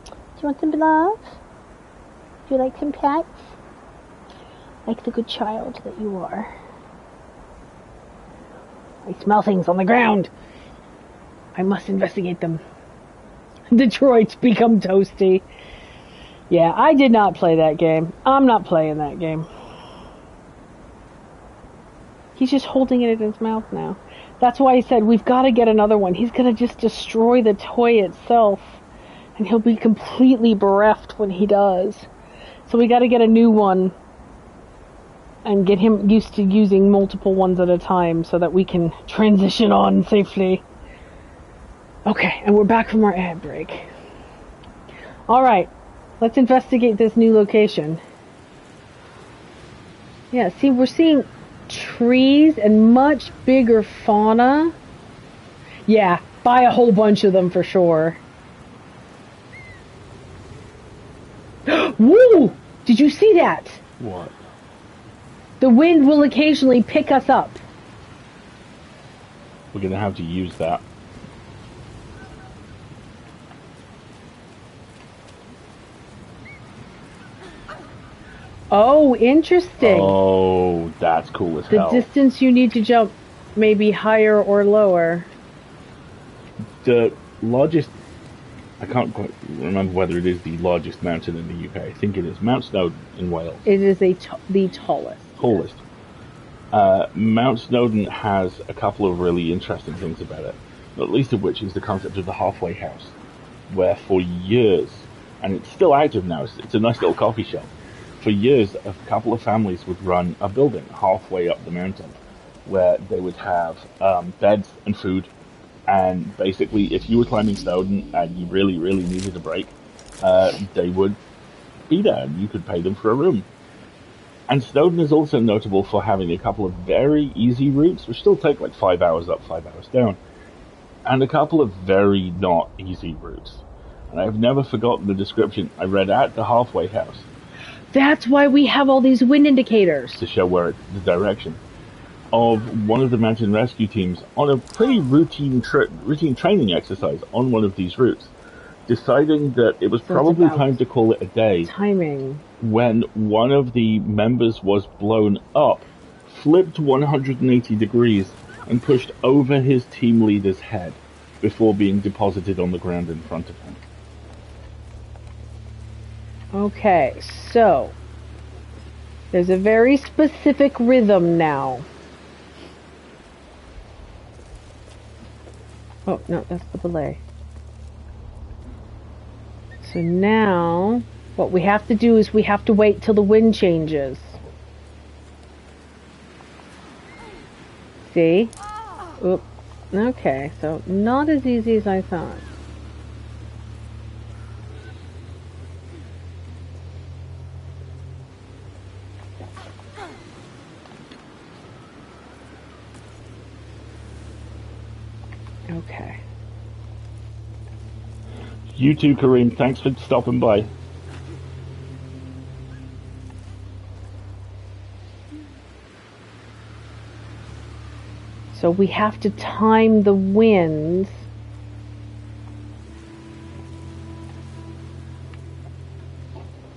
Do you want some love? Do you like some pets? Like the good child that you are. I smell things on the ground. I must investigate them. Detroit's become toasty. Yeah, I did not play that game. I'm not playing that game. He's just holding it in his mouth now. That's why he said we've got to get another one. He's going to just destroy the toy itself. And he'll be completely bereft when he does. So we got to get a new one. And get him used to using multiple ones at a time so that we can transition on safely. Okay, and we're back from our ad break. Alright, let's investigate this new location. Yeah, see, we're seeing trees and much bigger fauna. Yeah, buy a whole bunch of them for sure. Woo! Did you see that? What? The wind will occasionally pick us up. We're going to have to use that. Oh, interesting. Oh, that's cool as hell. The distance you need to jump may be higher or lower. The largest... I can't quite remember whether it is the largest mountain in the UK. I think it is. Mount Snowdon in Wales. It is the tallest. Tallest. Mount Snowdon has a couple of really interesting things about it. Not least of which is the concept of the halfway house. Where for years, and it's still active now, it's a nice little coffee shop. For years, a couple of families would run a building halfway up the mountain. Where they would have beds and food. And basically, if you were climbing Snowdon and you really, really needed a break, they would be there and you could pay them for a room. And Snowdon is also notable for having a couple of very easy routes, which still take like 5 hours up, 5 hours down, and a couple of very not easy routes. And I've never forgotten the description I read at the halfway house. That's why we have all these wind indicators. To show where the direction. Of one of the mountain rescue teams on a pretty routine training exercise on one of these routes, deciding that it was probably time to call it a day. Timing. When one of the members was blown up, flipped 180 degrees, and pushed over his team leader's head before being deposited on the ground in front of him. Okay, so there's a very specific rhythm now. Oh, no, that's the belay. So now, what we have to do is we have to wait till the wind changes. See? Oop. Okay, so not as easy as I thought. Okay. You too, Kareem. Thanks for stopping by. So we have to time the winds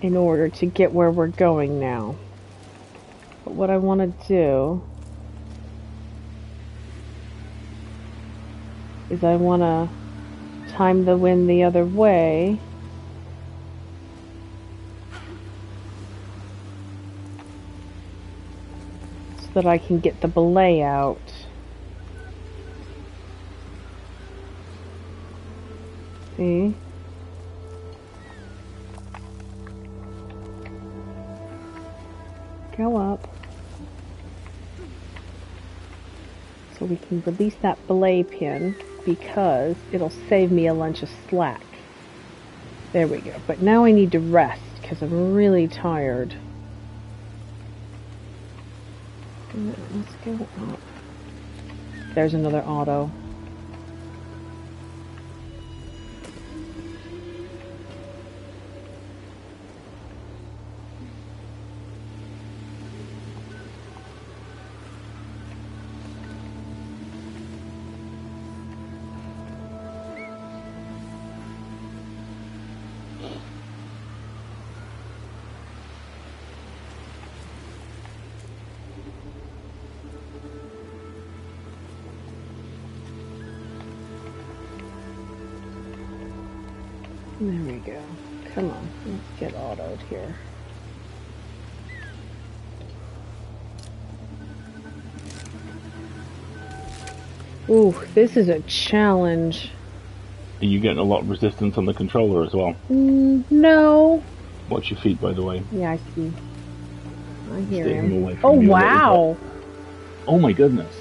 in order to get where we're going now. But what I want to do is I want to time the wind the other way. So that I can get the belay out. See? Go up. So we can release that belay pin because it'll save me a bunch of slack. There we go. But now I need to rest because I'm really tired. Let's go up. There's another auto. There we go. Come on, let's get autoed here. Ooh, this is a challenge. Are you getting a lot of resistance on the controller as well? No. Watch your feet, by the way. Yeah, I see. I hear Stay him. away from Oh, you a little wow. bit. Oh my goodness.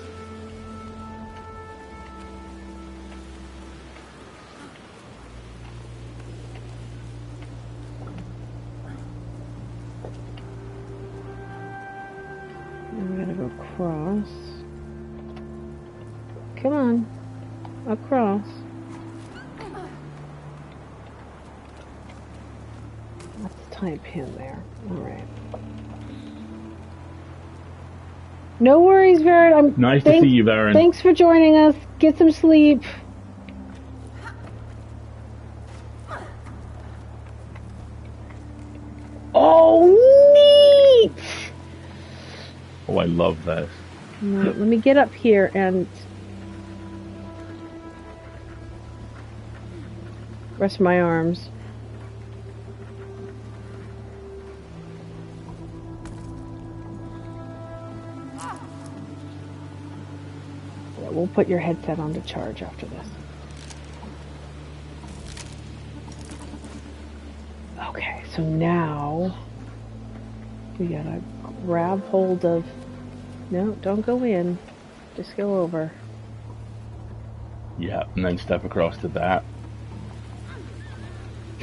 I'm gonna go across. Come on. Across. Let's tie a pin there. Alright. No worries, Varen. Nice to see you, Varen. Thanks for joining us. Get some sleep. Oh, neat! Oh, I love this. Let me get up here and rest my arms. Yeah, we'll put your headset on to charge after this. Okay, so now we gotta grab hold of... No, don't go in. Just go over. Yeah, and then step across to that.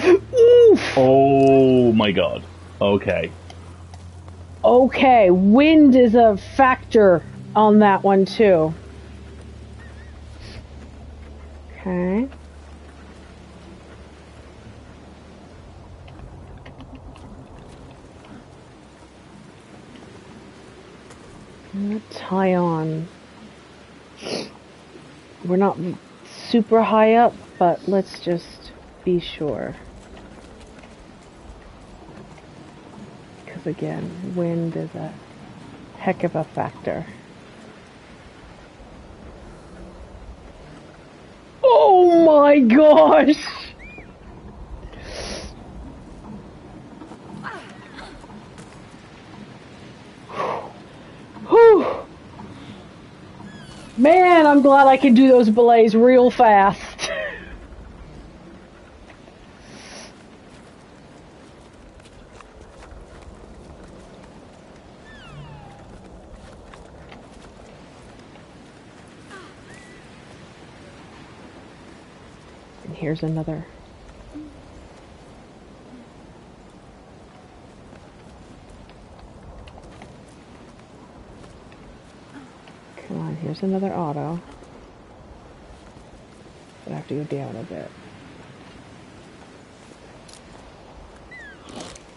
Oof! Oh my god. Okay. Okay, wind is a factor on that one too. Okay. I'm gonna tie on. We're not super high up, but let's just be sure. Because again, wind is a heck of a factor. Oh my gosh! Whew. Man, I'm glad I can do those belays real fast. And here's another. Come on, here's another auto. But I have to go down a bit.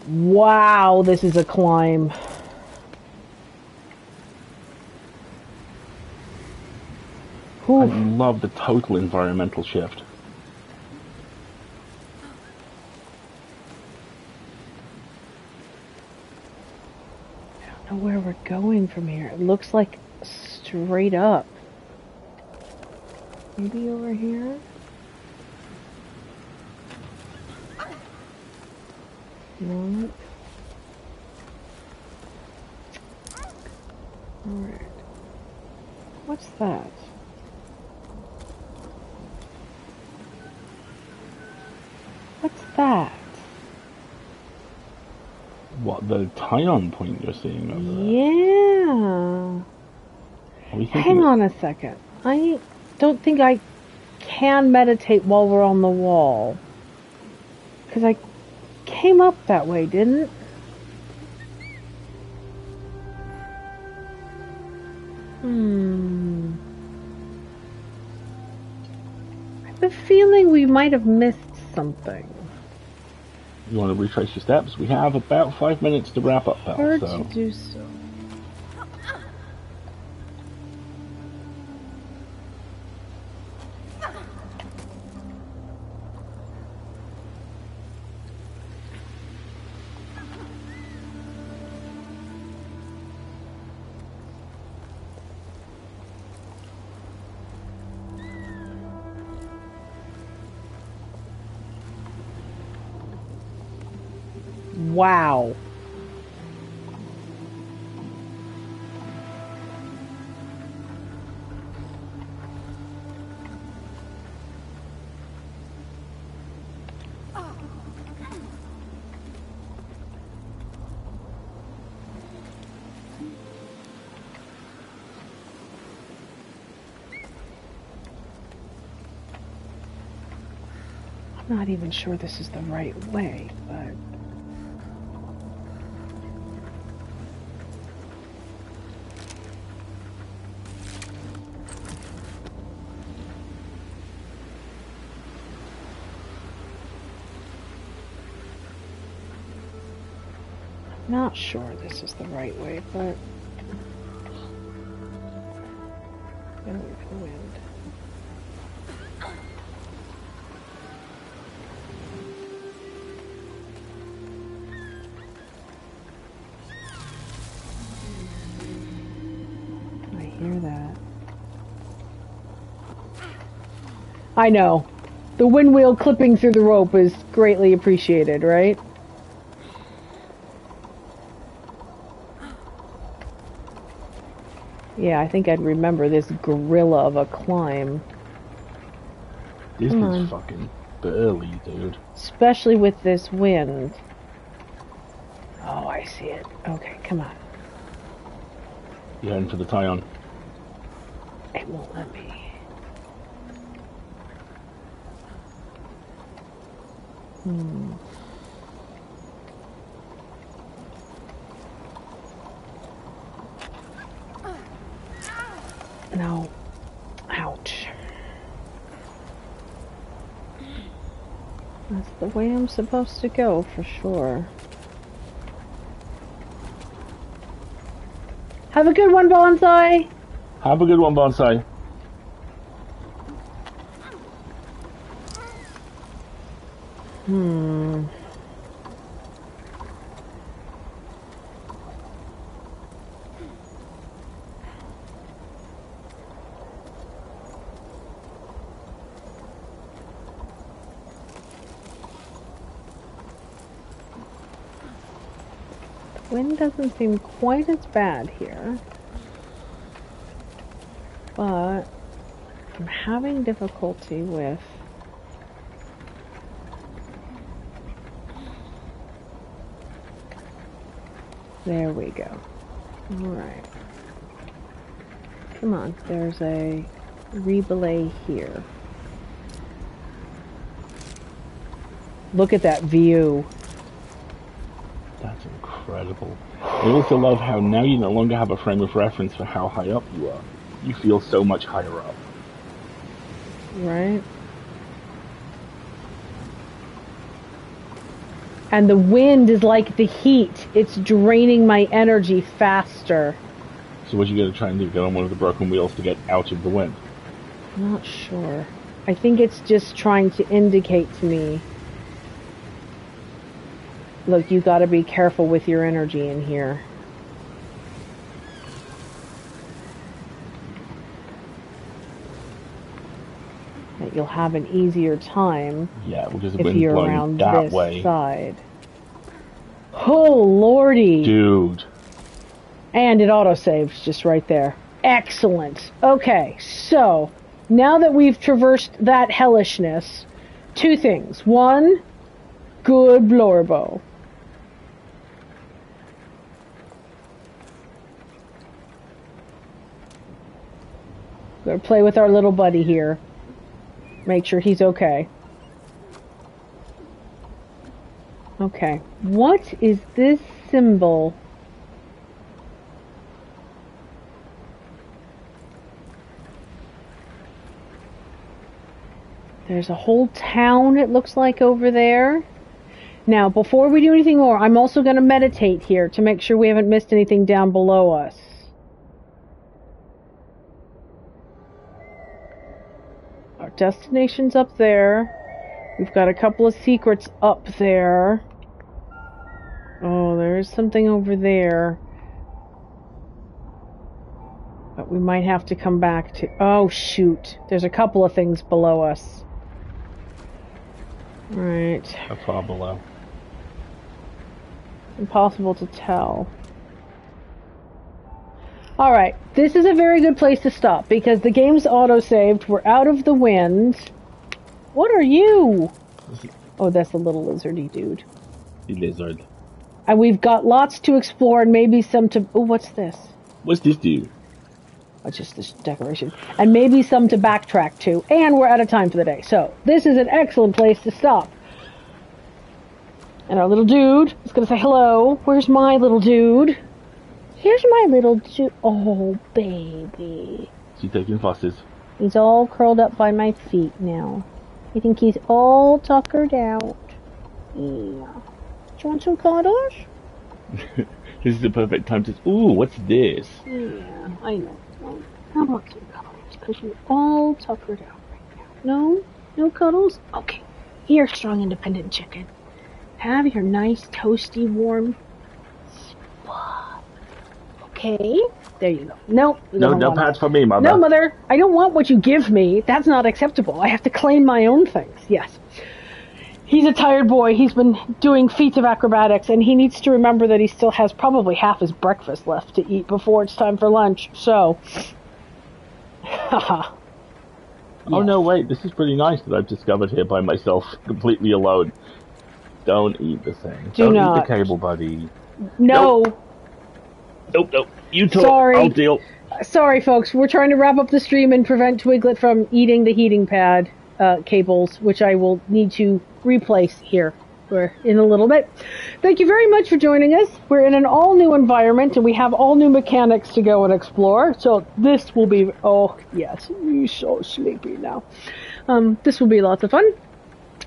Wow, this is a climb. I love the total environmental shift. I don't know where we're going from here. It looks like straight up. Maybe over here? No. Alright. What's that? What's that? What, the tie-on point you're seeing over there? Yeah. Are we thinking Hang on a second. I don't think I can meditate while we're on the wall. Because I came up that way, didn't it? I have a feeling we might have missed something. You want to retrace your steps? We have about 5 minutes to wrap up, pal. Hard So. to do so. Wow. I'm not even sure this is the right way, but... Not sure this is the right way, but... Gonna move the wind. I hear that. I know. The wind wheel clipping through the rope is greatly appreciated, right? Yeah, I think I'd remember this gorilla of a climb. This is fucking burly, dude. Especially with this wind. Oh, I see it. Okay, come on. You're heading for the tie-on. It won't let me. No. Ouch. That's the way I'm supposed to go, for sure. Have a good one, Bonsai! Have a good one, Bonsai. Wind doesn't seem quite as bad here, but I'm having difficulty with there we go. Alright. Come on, there's a rebelay here. Look at that view. That's incredible. I also love how now you no longer have a frame of reference for how high up you are. You feel so much higher up. Right? And the wind is like the heat. It's draining my energy faster. So what you gotta try and do? Get on one of the broken wheels to get out of the wind? I'm not sure. I think it's just trying to indicate to me, look, you gotta be careful with your energy in here. That you'll have an easier time because the if wind's you're blowing around that this way. side. Oh, lordy. Dude. And it autosaves just right there. Excellent. Okay, so now that we've traversed that hellishness, two things. One, good blower bow. Gotta play with our little buddy here. Make sure he's okay. Okay, what is this symbol? There's a whole town, it looks like, over there. Now, before we do anything more, I'm also going to meditate here to make sure we haven't missed anything down below us. Our destination's up there. We've got a couple of secrets up there. Oh, there's something over there. But we might have to come back to... Oh, shoot. There's a couple of things below us. Right. How far below? Impossible to tell. Alright, this is a very good place to stop because the game's auto-saved. We're out of the wind. What are you? Oh, that's the little lizardy dude. The lizard. And we've got lots to explore and maybe some to... Oh, what's this? What's this do? It's just this decoration. And maybe some to backtrack to. And we're out of time for the day. So, this is an excellent place to stop. And our little dude is going to say hello. Where's my little dude? Here's my little dude. Oh, baby. She's taking fusses. He's all curled up by my feet now. I think he's all tuckered out. Yeah. Do you want some cuddles? This is the perfect time to... Ooh, what's this? Yeah, I know. How about some cuddles? Because you're all tuckered out right now. No? No cuddles? Okay. Here, strong, independent chicken. Have your nice, toasty, warm spot. Okay? There you go. Nope. No pads for me, Mother. No, Mother. I don't want what you give me. That's not acceptable. I have to claim my own things. Yes. He's a tired boy. He's been doing feats of acrobatics, and he needs to remember that he still has probably half his breakfast left to eat before it's time for lunch. So... Haha. Oh, no, wait. This is pretty nice that I've discovered here by myself, completely alone. Don't eat the thing. Do Don't not. eat the cable, buddy. No. Nope. You talk. Sorry. I'll deal. Sorry, folks. We're trying to wrap up the stream and prevent Twiglet from eating the heating pad cables, which I will need to replace here in a little bit. Thank you very much for joining us. We're in an all-new environment, and we have all new mechanics to go and explore. So this will be... Oh, yes. He's so sleepy now. This will be lots of fun.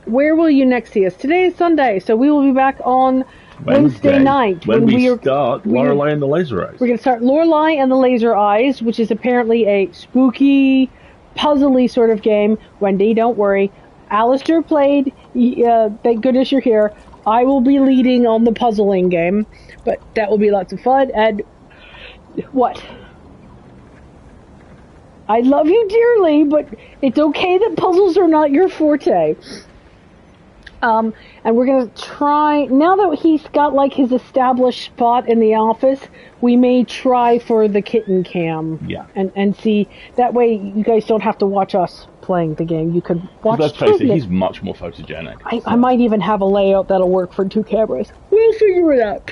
Where will you next see us? Today is Sunday, so we will be back on Wednesday night. When we start Lorelei and the Laser Eyes. We're going to start Lorelei and the Laser Eyes, which is apparently a spooky, puzzly sort of game. Wendy, don't worry. Alistair played. Thank goodness you're here. I will be leading on the puzzling game, but that will be lots of fun. And what? I love you dearly, but it's okay that puzzles are not your forte. And we're going to try, now that he's got like his established spot in the office, we may try for the kitten cam. Yeah. And see, that way you guys don't have to watch us playing the game. You could watch Let's face it, he's much more photogenic. I might even have a layout that'll work for 2 cameras. We'll figure it out.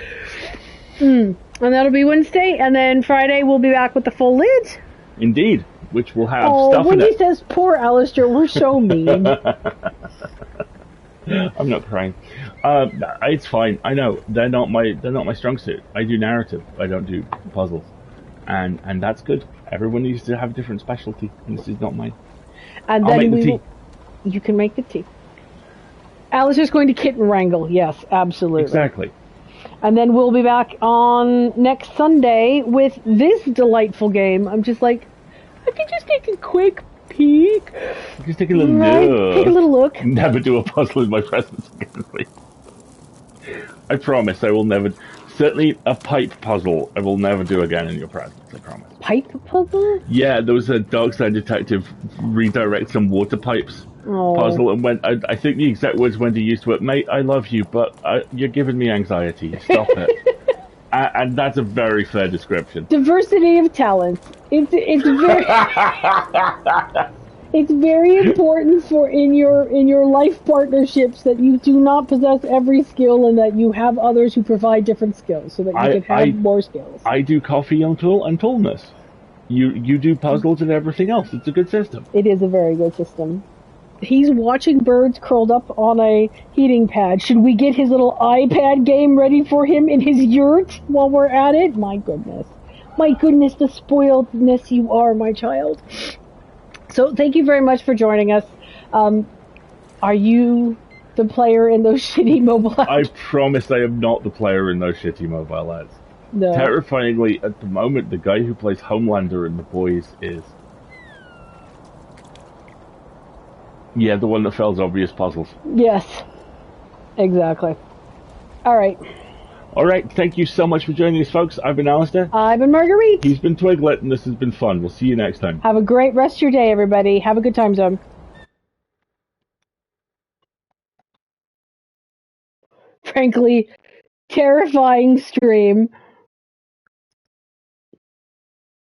And that'll be Wednesday, and then Friday we'll be back with the full lid. Indeed, which will have Oh, stuff in Wendy it. says, poor Alistair, we're so mean. I'm not crying. It's fine. I know they're not my strong suit. I do narrative. I don't do puzzles, and that's good. Everyone needs to have a different specialty, and this is not mine. And I'll then make the tea. You can make the tea. Alistair's going to kitten wrangle. Yes, absolutely. Exactly. And then we'll be back on next Sunday with this delightful game. I'm just like, I can just take a quick peek. Just take a little look. Take a little look. Never do a puzzle in my presence again, please. I promise I will never... Certainly a pipe puzzle I will never do again in your presence, I promise. Pipe puzzle? Yeah, there was a Dark Side detective redirect some water pipes puzzle, and I think the exact words Wendy used to it, mate, I love you, but you're giving me anxiety. Stop it. And that's a very fair description. Diversity of talents. It's very it's very important for in your life partnerships that you do not possess every skill and that you have others who provide different skills so that you can have more skills. I do coffee and tallness. You do puzzles and everything else. It's a good system. It is a very good system. He's watching birds curled up on a heating pad. Should we get his little iPad game ready for him in his yurt while we're at it? My goodness. My goodness, the spoiledness you are, my child. So thank you very much for joining us. Are you the player in those shitty mobile ads? I promise I am not the player in those shitty mobile ads. No. Terrifyingly, at the moment, the guy who plays Homelander in The Boys is... Yeah, the one that fails obvious puzzles. Yes. Exactly. Alright. Alright, thank you so much for joining us, folks. I've been Alistair. I've been Marguerite. He's been Twiglet, and this has been fun. We'll see you next time. Have a great rest of your day, everybody. Have a good time zone. Frankly, terrifying stream.